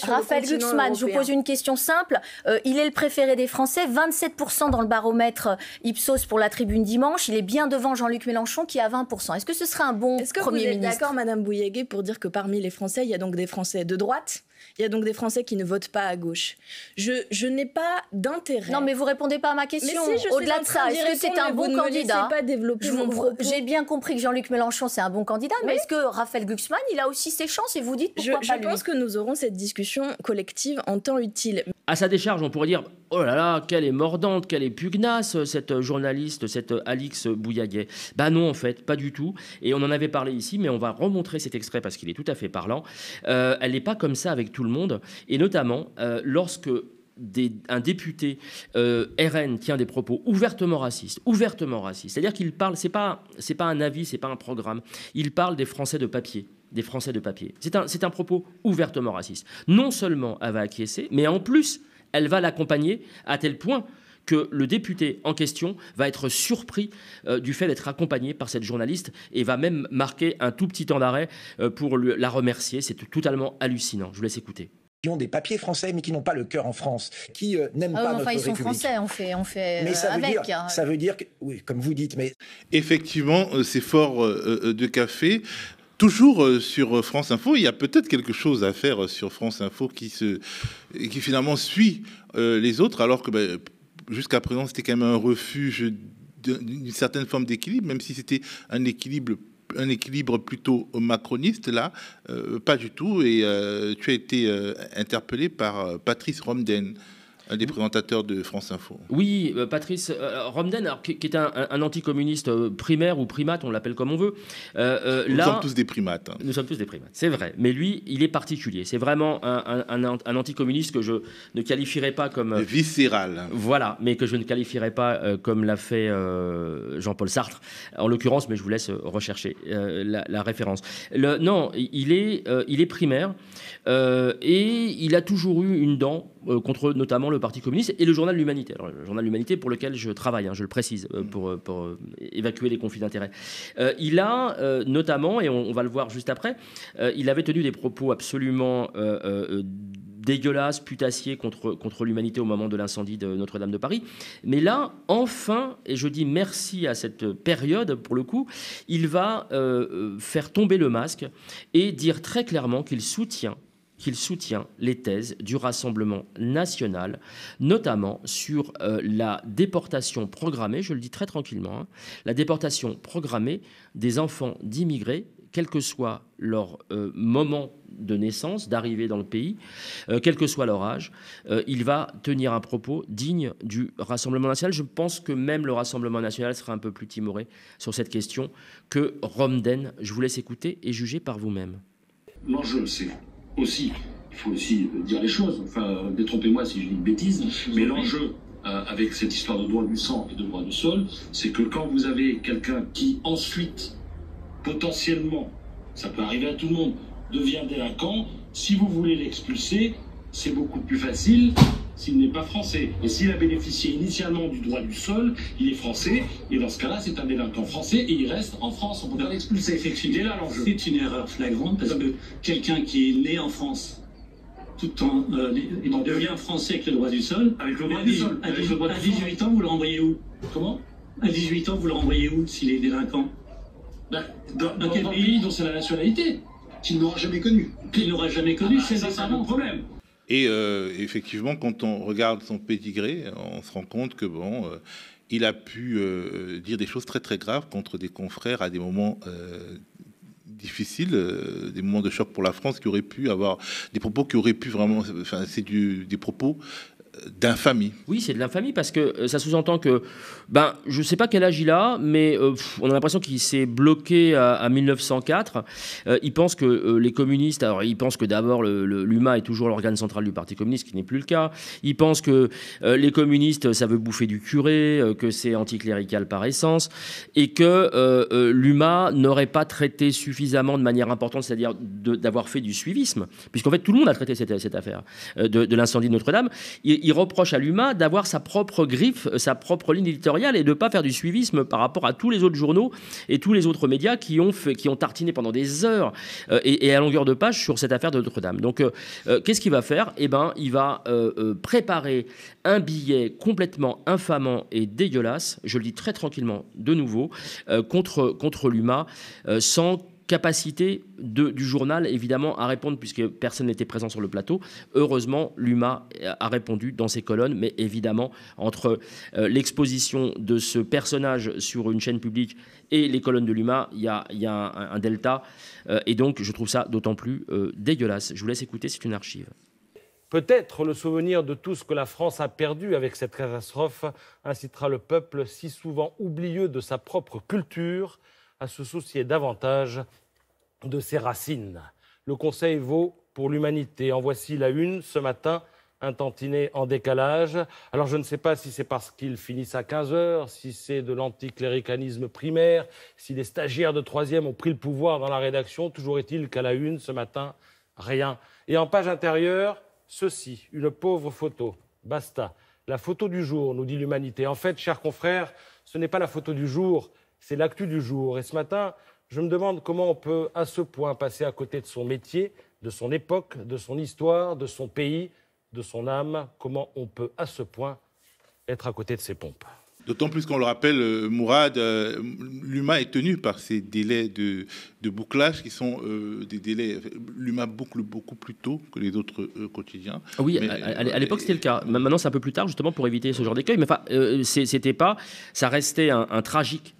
Raphaël Glucksmann, je vous pose une question simple. Il est le préféré des Français, 27% dans le baromètre Ipsos pour la Tribune dimanche. Il est bien devant Jean-Luc Mélenchon qui est à 20%. Est-ce que ce serait un bon Premier ministre? Est-ce que vous êtes d'accord, Madame Bouillaguet, pour dire que parmi les Français, il y a donc des Français de droite? Il y a donc des Français qui ne votent pas à gauche. Je n'ai pas d'intérêt. Non, mais vous répondez pas à ma question. Mais si, au-delà de ça, est-ce que c'est un bon candidat? Pas développer mon propos. J'ai bien compris que Jean-Luc Mélenchon, c'est un bon candidat, mais est-ce que Raphaël Glucksmann, il a aussi ses chances et vous dites pourquoi pas lui? Je pense que nous aurons cette discussion collective en temps utile. À sa décharge, on pourrait dire « Oh là là, qu'elle est mordante, qu'elle est pugnace, cette journaliste, cette Alix Bouillaguet. » Ben non, en fait, pas du tout. Et on en avait parlé ici, mais on va remontrer cet extrait parce qu'il est tout à fait parlant. Elle n'est pas comme ça avec tout le monde. Et notamment, lorsque un député RN tient des propos ouvertement racistes, c'est-à-dire qu'il parle, c'est pas un avis, c'est pas un programme, il parle des Français de papier. C'est un propos ouvertement raciste. Non seulement elle va acquiescer, mais en plus, elle va l'accompagner à tel point que le député en question va être surpris du fait d'être accompagné par cette journaliste et va même marquer un tout petit temps d'arrêt pour la remercier. C'est totalement hallucinant. Je vous laisse écouter. Qui ont des papiers français mais qui n'ont pas le cœur en France, qui n'aiment pas notre République. Ils sont français, on fait mais ça avec. Ça veut dire que, oui, comme vous dites, mais... Effectivement, c'est fort de café. Toujours sur France Info, il y a peut-être quelque chose à faire sur France Info qui finalement suit les autres, alors que jusqu'à présent, c'était quand même un refuge d'une certaine forme d'équilibre, même si c'était un équilibre plutôt macroniste, là, pas du tout. Et tu as été interpellé par Patrice Romden, un des présentateurs de France Info. Oui, Patrice Romden, alors, qui est un anticommuniste primaire ou primate, on l'appelle comme on veut. Nous sommes tous des primates. Hein. Nous sommes tous des primates, c'est vrai. Mais lui, il est particulier. C'est vraiment un anticommuniste que je ne qualifierais pas comme... viscéral. Voilà, mais que je ne qualifierais pas comme l'a fait Jean-Paul Sartre, en l'occurrence, mais je vous laisse rechercher la référence. Non, il est primaire et il a toujours eu une dent contre notamment le Parti communiste et le journal de l'Humanité. Alors, le journal de l'Humanité pour lequel je travaille, je le précise, pour évacuer les conflits d'intérêts. Il a notamment, et on va le voir juste après, il avait tenu des propos absolument dégueulasses, putassiers contre l'Humanité au moment de l'incendie de Notre-Dame de Paris. Mais là, enfin, et je dis merci à cette période, pour le coup, il va faire tomber le masque et dire très clairement qu'il soutient les thèses du Rassemblement national, notamment sur la déportation programmée, je le dis très tranquillement, la déportation programmée des enfants d'immigrés, quel que soit leur moment de naissance, d'arrivée dans le pays, quel que soit leur âge. Il va tenir un propos digne du Rassemblement national. Je pense que même le Rassemblement national sera un peu plus timoré sur cette question que Romden. Je vous laisse écouter et juger par vous-même. L'enjeu, c'est aussi, il faut aussi dire les choses, enfin, détrompez-moi si je dis une bêtise, mais l'enjeu avec cette histoire de droit du sang et de droit du sol, c'est que quand vous avez quelqu'un qui ensuite, potentiellement, ça peut arriver à tout le monde, devient délinquant, si vous voulez l'expulser, c'est beaucoup plus facile s'il n'est pas français. Et s'il a bénéficié initialement du droit du sol, il est français, et dans ce cas-là, c'est un délinquant français, et il reste en France. On peut pas l'expulser, effectivement. Il est là l'enjeu. C'est une erreur flagrante, parce que quelqu'un qui est né en France, tout en il devient français avec le droit du sol. Avec le droit du sol. À 18 ans, vous le renvoyez où? Comment? À 18 ans, vous le renvoyez où s'il est délinquant? Dans quel pays dont c'est la nationalité? Qu'il n'aura jamais connu. Qu'il n'aura jamais connu, c'est ça le problème. Et effectivement, quand on regarde son pédigré, on se rend compte que bon, il a pu dire des choses très très graves contre des confrères à des moments difficiles, des moments de choc pour la France, qui auraient pu avoir des propos qui auraient pu vraiment, enfin, c'est des propos d'infamie. Oui, c'est de l'infamie parce que ça sous-entend que, je ne sais pas quel âge il a, mais on a l'impression qu'il s'est bloqué à 1904. Il pense que les communistes, alors il pense que d'abord l'UMA est toujours l'organe central du Parti communiste, ce qui n'est plus le cas. Il pense que les communistes, ça veut bouffer du curé, que c'est anticlérical par essence, et que l'UMA n'aurait pas traité suffisamment de manière importante, c'est-à-dire d'avoir fait du suivisme, puisqu'en fait tout le monde a traité cette affaire de l'incendie de Notre-Dame. Il reproche à l'UMA d'avoir sa propre griffe, sa propre ligne éditoriale et de ne pas faire du suivisme par rapport à tous les autres journaux et tous les autres médias qui ont tartiné pendant des heures et à longueur de page sur cette affaire de Notre-Dame. Donc, qu'est-ce qu'il va faire? Il va préparer un billet complètement infamant et dégueulasse, je le dis très tranquillement de nouveau, contre l'UMA, sans capacité du journal, évidemment, à répondre, puisque personne n'était présent sur le plateau. Heureusement, l'UMA a répondu dans ses colonnes, mais évidemment, entre l'exposition de ce personnage sur une chaîne publique et les colonnes de l'UMA, il y a un delta, et donc je trouve ça d'autant plus dégueulasse. Je vous laisse écouter, c'est une archive. Peut-être le souvenir de tout ce que la France a perdu avec cette catastrophe incitera le peuple, si souvent oublieux de sa propre culture, à se soucier davantage de ses racines. Le conseil vaut pour l'humanité. En voici la une ce matin, un tantinet en décalage. Alors je ne sais pas si c'est parce qu'ils finissent à 15h, si c'est de l'anticléricalisme primaire, si les stagiaires de 3e ont pris le pouvoir dans la rédaction. Toujours est-il qu'à la une ce matin, rien. Et en page intérieure, ceci, une pauvre photo. Basta. La photo du jour, nous dit l'humanité. En fait, chers confrères, ce n'est pas la photo du jour, c'est l'actu du jour. Et ce matin, je me demande comment on peut à ce point passer à côté de son métier, de son époque, de son histoire, de son pays, de son âme. Comment on peut à ce point être à côté de ses pompes. D'autant plus qu'on le rappelle, Mourad, l'UMA est tenu par ces délais de bouclage qui sont des délais. L'UMA boucle beaucoup plus tôt que les autres quotidiens. Oui, à l'époque c'était le cas. Maintenant c'est un peu plus tard justement pour éviter ce genre d'écueil. Mais enfin, c'était pas, ça restait un tragique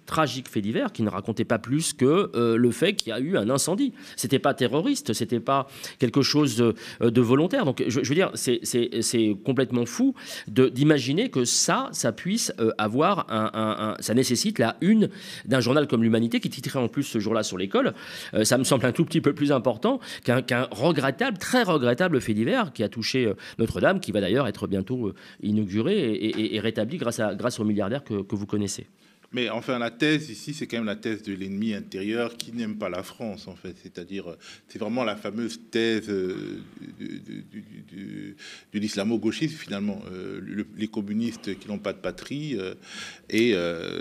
fait divers qui ne racontait pas plus que le fait qu'il y a eu un incendie. C'était pas terroriste, c'était pas quelque chose de volontaire. Donc je veux dire, c'est complètement fou d'imaginer que ça puisse avoir ça nécessite la une d'un journal comme l'Humanité qui titrait en plus ce jour-là sur l'école. Ça me semble un tout petit peu plus important qu'un regrettable, très regrettable fait divers qui a touché Notre-Dame, qui va d'ailleurs être bientôt inauguré et rétabli grâce aux milliardaires que vous connaissez. Mais enfin, la thèse ici, c'est quand même la thèse de l'ennemi intérieur qui n'aime pas la France, en fait. C'est-à-dire, c'est vraiment la fameuse thèse de l'islamo-gauchisme, finalement. Les communistes qui n'ont pas de patrie et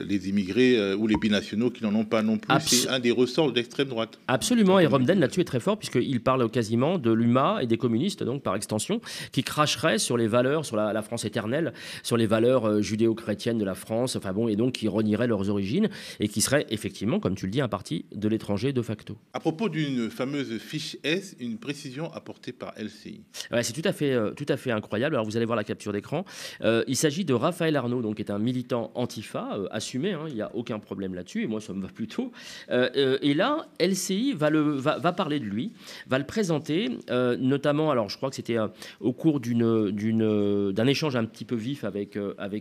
les immigrés ou les binationaux qui n'en ont pas non plus. C'est un des ressorts de l'extrême droite. Absolument, et Romden là-dessus est très fort, puisqu'il parle quasiment de l'UMA et des communistes, donc par extension, qui cracheraient sur les valeurs, sur la France éternelle, sur les valeurs judéo-chrétiennes de la France, enfin bon, et donc qui renieraient leurs origines et qui serait effectivement, comme tu le dis, un parti de l'étranger de facto. À propos d'une fameuse fiche S, une précision apportée par LCI. Ouais, c'est tout à fait incroyable. Alors vous allez voir la capture d'écran. Il s'agit de Raphaël Arnaud, donc qui est un militant antifa assumé. Il n'y a aucun problème là-dessus et moi ça me va plutôt. Et là, LCI va parler de lui, va le présenter, notamment. Alors je crois que c'était au cours d'un échange un petit peu vif avec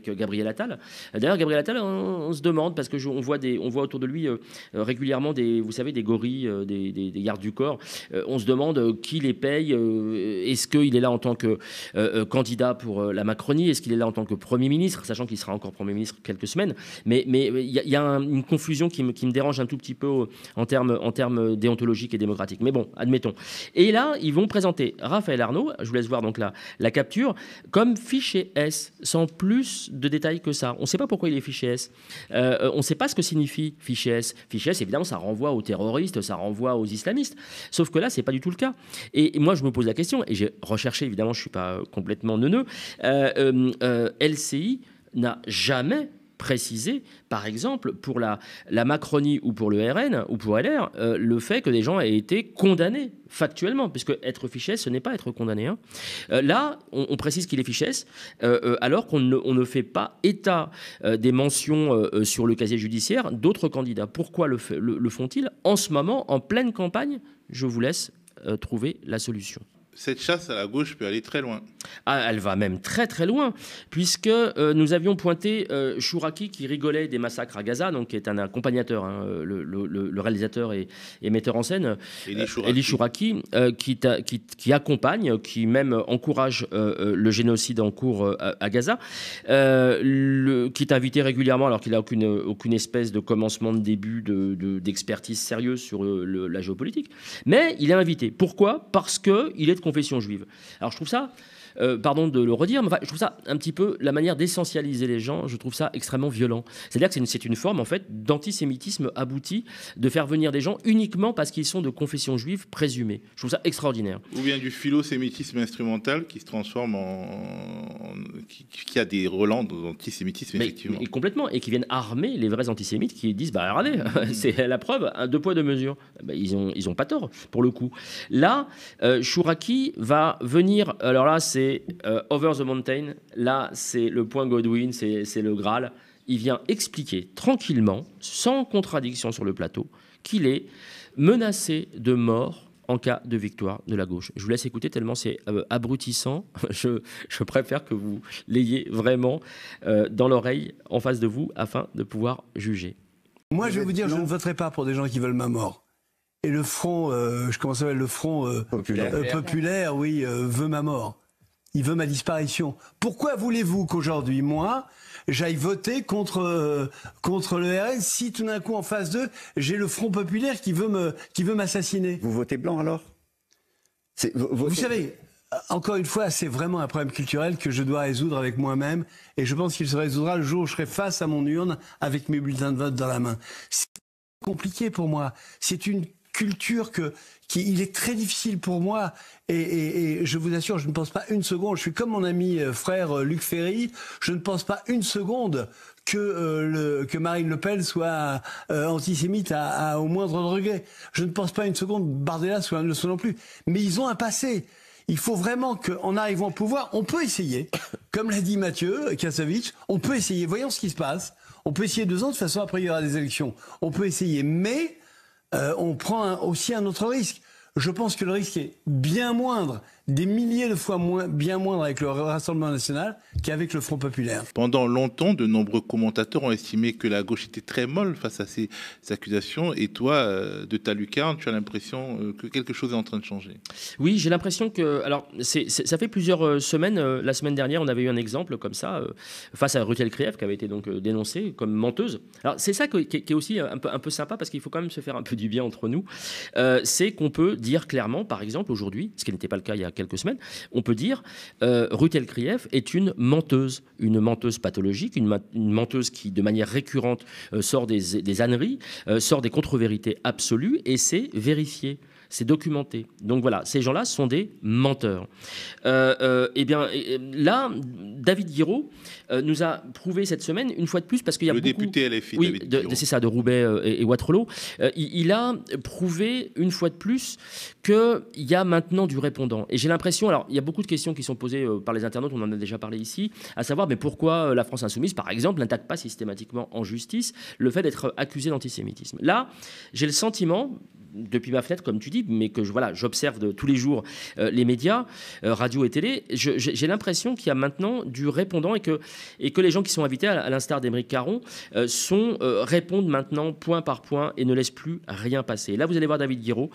Gabriel Attal. D'ailleurs, Gabriel Attal, on se demande, parce que on voit autour de lui régulièrement vous savez, des gorilles, des gardes du corps. On se demande qui les paye. Est-ce qu'il est là en tant que candidat pour la Macronie? Est-ce qu'il est là en tant que Premier ministre, sachant qu'il sera encore Premier ministre quelques semaines? Mais il y a une confusion qui me dérange un tout petit peu en termes déontologiques et démocratiques. Mais bon, admettons. Et là, ils vont présenter Raphaël Arnaud, je vous laisse voir donc la capture, comme fiché S, sans plus de détails que ça. On ne sait pas pourquoi il est fiché S. On ne sait pas ce que signifie fiché S. Fiché S, évidemment, ça renvoie aux terroristes, ça renvoie aux islamistes. Sauf que là, ce n'est pas du tout le cas. Et moi, je me pose la question, et j'ai recherché, évidemment, je ne suis pas complètement neuneux, LCI n'a jamais préciser, par exemple, pour la Macronie ou pour le RN ou pour LR, le fait que des gens aient été condamnés factuellement, puisque être fiché S, ce n'est pas être condamné. Hein. Là, on précise qu'il est fiché S, alors qu'on ne fait pas état des mentions sur le casier judiciaire d'autres candidats. Pourquoi le font-ils en ce moment, en pleine campagne? Je vous laisse trouver la solution. Cette chasse à la gauche peut aller très loin. Ah, elle va même très très loin, puisque nous avions pointé Chouraki qui rigolait des massacres à Gaza, donc qui est un accompagnateur, hein, le réalisateur et metteur en scène, Elie Chouraki, qui accompagne, qui même encourage le génocide en cours à Gaza, qui est invité régulièrement alors qu'il n'a aucune espèce de commencement de début d'expertise sérieuse sur la géopolitique. Mais il est invité. Pourquoi? Parce qu'il est de confession juive. Alors je trouve ça, pardon de le redire, mais enfin, je trouve ça un petit peu la manière d'essentialiser les gens, je trouve ça extrêmement violent. C'est-à-dire que c'est une forme en fait d'antisémitisme abouti, de faire venir des gens uniquement parce qu'ils sont de confession juive présumée. Je trouve ça extraordinaire. Ou bien du philosémitisme instrumental qui se transforme qui a des relents d'antisémitisme, effectivement. Mais complètement, et qui viennent armer les vrais antisémites qui disent, bah regardez, c'est la preuve, deux poids deux mesures. Bah, ils ont pas tort, pour le coup. Là, Chouraki va venir, alors là, c'est Over the Mountain, là c'est le point Godwin, c'est le Graal. Il vient expliquer tranquillement, sans contradiction sur le plateau, qu'il est menacé de mort en cas de victoire de la gauche. Je vous laisse écouter tellement c'est abrutissant. Je préfère que vous l'ayez vraiment dans l'oreille en face de vous afin de pouvoir juger. Moi je vais vous dire, je ne voterai pas pour des gens qui veulent ma mort. Et le front, le front populaire, oui, veut ma mort. Il veut ma disparition. Pourquoi voulez-vous qu'aujourd'hui, moi, j'aille voter contre le RN si tout d'un coup, en face d'eux, j'ai le Front populaire qui veut m'assassiner? Vous votez blanc alors? Vous savez, encore une fois, c'est vraiment un problème culturel que je dois résoudre avec moi-même. Et je pense qu'il se résoudra le jour où je serai face à mon urne avec mes bulletins de vote dans la main. C'est compliqué pour moi. C'est une culture il est très difficile pour moi et je vous assure, je ne pense pas une seconde, je suis comme mon ami frère Luc Ferry, je ne pense pas une seconde que Marine Le Pen soit antisémite au moindre degré. Je ne pense pas une seconde Bardella soit le soit non plus. Mais ils ont un passé. Il faut vraiment qu'en arrivant au pouvoir, on peut essayer, comme l'a dit Mathieu Kassovitch, on peut essayer, voyons ce qui se passe, on peut essayer 2 ans, de toute façon après il y aura des élections, on peut essayer, mais on prend aussi un autre risque. Je pense que le risque est bien moindre, des milliers de fois bien moindre avec le Rassemblement national qu'avec le Front populaire. Pendant longtemps, de nombreux commentateurs ont estimé que la gauche était très molle face à ces accusations. Et toi, de ta lucarne, tu as l'impression que quelque chose est en train de changer? Oui, j'ai l'impression que... Alors, ça fait plusieurs semaines. La semaine dernière, on avait eu un exemple comme ça, face à Ruth Elkrief, qui avait été donc dénoncée comme menteuse. Alors, c'est ça qui est aussi un peu sympa, parce qu'il faut quand même se faire un peu du bien entre nous. C'est qu'on peut dire clairement, par exemple, aujourd'hui, ce qui n'était pas le cas il y a quelques semaines, on peut dire Ruth Elkrief est une menteuse pathologique, une menteuse qui, de manière récurrente, sort des âneries, sort des contre-vérités absolues, et c'est vérifié. C'est documenté. Donc voilà, ces gens-là sont des menteurs. Eh bien, là, David Guiraud nous a prouvé cette semaine, une fois de plus, parce qu'il y a le beaucoup... député LFI, oui, David Guiraud. C'est ça, de Roubaix et Wattrelos. Il a prouvé, une fois de plus, qu'il y a maintenant du répondant. Et j'ai l'impression... Alors, il y a beaucoup de questions qui sont posées par les internautes, on en a déjà parlé ici, à savoir, mais pourquoi la France insoumise, par exemple, n'attaque pas systématiquement en justice le fait d'être accusé d'antisémitisme. Là, j'ai le sentiment, depuis ma fenêtre, comme tu dis, mais que j'observe tous les jours les médias, radio et télé, j'ai l'impression qu'il y a maintenant du répondant et que les gens qui sont invités, à l'instar d'Émeric Caron, répondent maintenant point par point et ne laissent plus rien passer. Et là, vous allez voir David Guiraud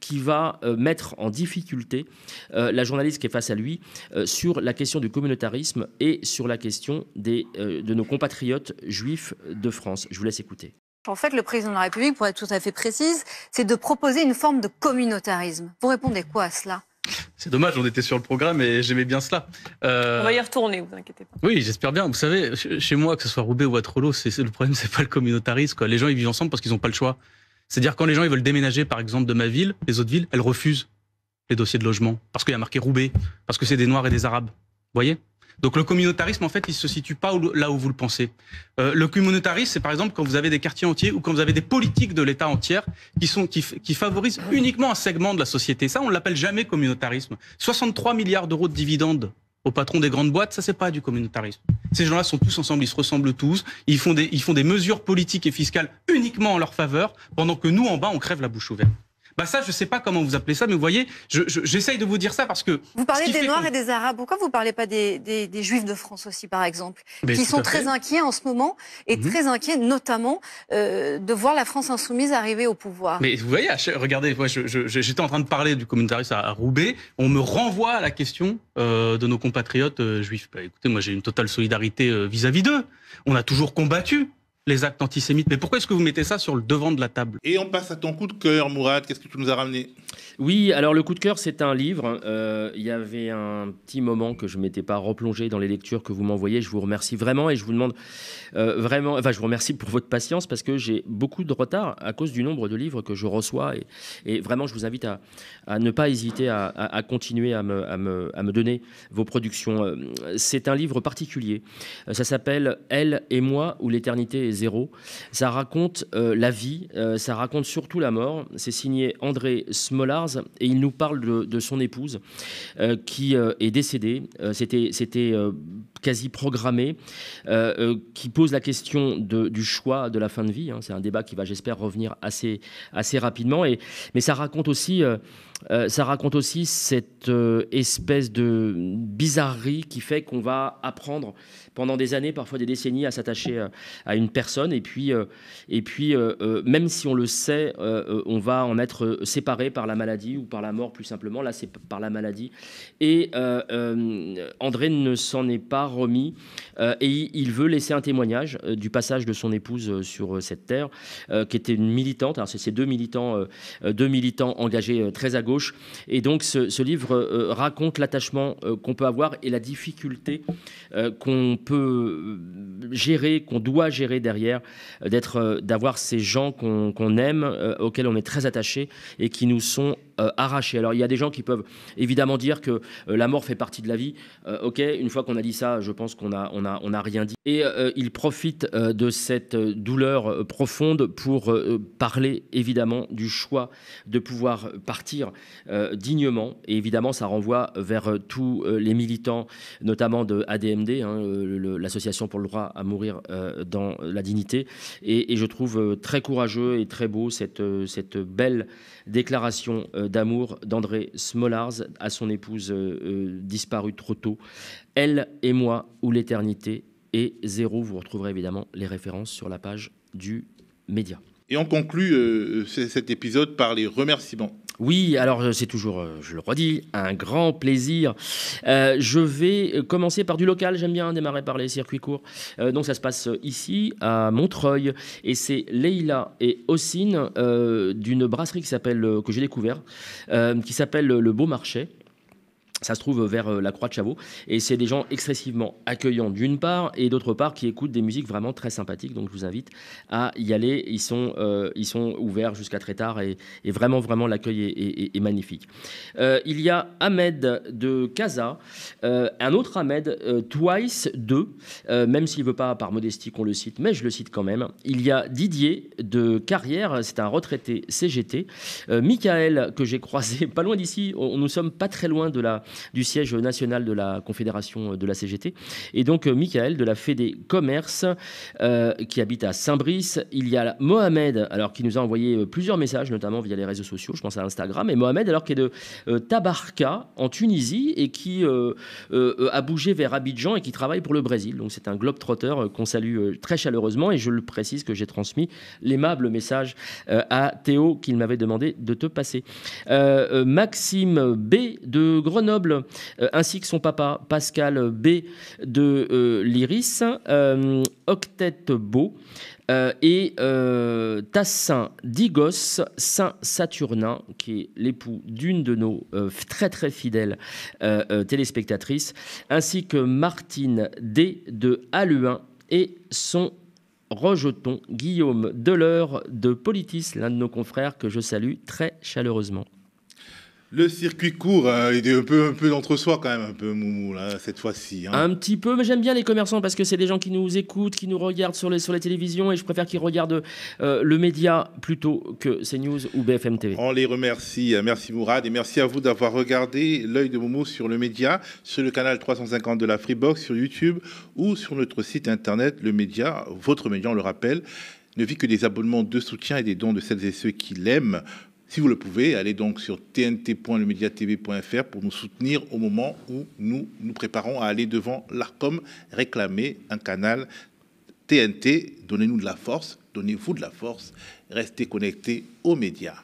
qui va mettre en difficulté la journaliste qui est face à lui sur la question du communautarisme et sur la question de nos compatriotes juifs de France. Je vous laisse écouter. En fait, le président de la République, pour être tout à fait précise, c'est de proposer une forme de communautarisme. Vous répondez quoi à cela ? C'est dommage, on était sur le programme et j'aimais bien cela. On va y retourner, vous inquiétez pas. Oui, j'espère bien. Vous savez, chez moi, que ce soit Roubaix ou Wattrelos, le problème, c'est pas le communautarisme, quoi. Les gens, ils vivent ensemble parce qu'ils n'ont pas le choix. C'est-à-dire, quand les gens ils veulent déménager, par exemple, de ma ville, les autres villes, elles refusent les dossiers de logement parce qu'il y a marqué Roubaix, parce que c'est des Noirs et des Arabes. Vous voyez ? Donc le communautarisme, en fait, il ne se situe pas là où vous le pensez. Le communautarisme, c'est par exemple quand vous avez des quartiers entiers ou quand vous avez des politiques de l'État entières qui favorisent uniquement un segment de la société. Ça, on ne l'appelle jamais communautarisme. 63 milliards d'euros de dividendes aux patrons des grandes boîtes, ça, c'est pas du communautarisme. Ces gens-là sont tous ensemble, ils se ressemblent tous, ils font des mesures politiques et fiscales uniquement en leur faveur, pendant que nous, en bas, on crève la bouche ouverte. Ça, je ne sais pas comment vous appelez ça, mais vous voyez, j'essaye de vous dire ça parce que... Vous parlez des Noirs et des Arabes. Pourquoi vous ne parlez pas des Juifs de France aussi, par exemple, qui sont très inquiets en ce moment et très inquiets notamment de voir la France insoumise arriver au pouvoir. Mais vous voyez, regardez, j'étais en train de parler du communautarisme à Roubaix, on me renvoie à la question de nos compatriotes juifs. Écoutez, moi j'ai une totale solidarité vis-à-vis d'eux. On a toujours combattu les actes antisémites. Mais pourquoi est-ce que vous mettez ça sur le devant de la table ? Et on passe à ton coup de cœur, Mourad. Qu'est-ce que tu nous as ramené ? Oui, alors le coup de cœur, c'est un livre. Il y avait un petit moment que je ne m'étais pas replongé dans les lectures que vous m'envoyez. Je vous remercie vraiment et je vous demande vraiment... je vous remercie pour votre patience parce que j'ai beaucoup de retard à cause du nombre de livres que je reçois. Et vraiment, je vous invite à ne pas hésiter à continuer à me donner vos productions. C'est un livre particulier. Ça s'appelle « Elle et moi ou l'éternité est zéro ». Ça raconte la vie, ça raconte surtout la mort. C'est signé André Smolars et il nous parle de son épouse qui est décédée. C'était quasi programmé, qui pose la question du choix de la fin de vie. C'est un débat qui va, j'espère, revenir assez rapidement. Mais ça raconte aussi cette espèce de bizarrerie qui fait qu'on va apprendre pendant des années, parfois des décennies, à s'attacher à une personne. Et puis même si on le sait, on va en être séparé par la maladie ou par la mort, plus simplement. Là, c'est par la maladie. Et André ne s'en est pas remis. Et il veut laisser un témoignage du passage de son épouse sur cette terre, qui était une militante. Alors, c'est ces deux militants engagés très à gauche. Et donc, ce livre raconte l'attachement qu'on peut avoir et la difficulté qu'on peut gérer, qu'on doit gérer derrière, d'avoir ces gens qu'on aime, auxquels on est très attaché et qui nous sont arrachés. Alors, il y a des gens qui peuvent évidemment dire que la mort fait partie de la vie. Ok, une fois qu'on a dit ça, je pense qu'on a rien dit. Et il profite de cette douleur profonde pour parler évidemment du choix de pouvoir partir dignement. Et évidemment, ça renvoie vers tous les militants, notamment de ADMD, l'association pour le droit à mourir dans la dignité. Et je trouve très courageux et très beau cette belle déclaration d'amour d'André Smolars à son épouse disparue trop tôt. Elle et moi ou l'éternité est zéro. Vous retrouverez évidemment les références sur la page du Média. Et on conclut cet épisode par les remerciements. Oui, alors c'est toujours, je le redis, un grand plaisir. Je vais commencer par du local. J'aime bien démarrer par les circuits courts. Donc ça se passe ici, à Montreuil. Et c'est Leïla et Ossine d'une brasserie que j'ai découvert, qui s'appelle Le Beau Marché. Ça se trouve vers la Croix de Chavaux et c'est des gens excessivement accueillants d'une part et d'autre part qui écoutent des musiques vraiment très sympathiques. Donc je vous invite à y aller. Ils sont ouverts jusqu'à très tard et vraiment l'accueil est magnifique. Il y a Ahmed de Casa, un autre Ahmed, Twice 2, même s'il ne veut pas par modestie qu'on le cite, mais je le cite quand même. Il y a Didier de Carrière, c'est un retraité CGT. Michael que j'ai croisé pas loin d'ici, nous sommes pas très loin de la du siège national de la Confédération de la CGT. Et donc Michael de la Fédé Commerce qui habite à Saint-Brice. Il y a Mohamed, alors qui nous a envoyé plusieurs messages, notamment via les réseaux sociaux, je pense à Instagram. Et Mohamed, alors qui est de Tabarka en Tunisie et qui a bougé vers Abidjan et qui travaille pour le Brésil. Donc c'est un globe-trotter qu'on salue très chaleureusement. Et je le précise que j'ai transmis l'aimable message à Théo qu'il m'avait demandé de te passer. Maxime B de Grenoble, ainsi que son papa Pascal B de l'Iris, Octet Beau et Tassin Digos Saint-Saturnin, qui est l'époux d'une de nos très très fidèles téléspectatrices, ainsi que Martine D de Halluin et son rejeton Guillaume Deleur de Politis, l'un de nos confrères que je salue très chaleureusement. Le circuit court, il est un peu d'entre-soi quand même, un peu moumou là, cette fois-ci. Hein. Un petit peu, mais j'aime bien les commerçants parce que c'est des gens qui nous écoutent, qui nous regardent sur les télévisions et je préfère qu'ils regardent le média plutôt que CNews ou BFM TV. On les remercie. Merci Mourad et merci à vous d'avoir regardé l'œil de Moumou sur le média, sur le canal 350 de la Freebox, sur YouTube ou sur notre site internet, le média, votre média, on le rappelle, ne vit que des abonnements de soutien et des dons de celles et ceux qui l'aiment. Si vous le pouvez, allez donc sur tnt.lemediatv.fr pour nous soutenir au moment où nous nous préparons à aller devant l'Arcom réclamer un canal TNT. Donnez-nous de la force, donnez-vous de la force, restez connectés aux médias.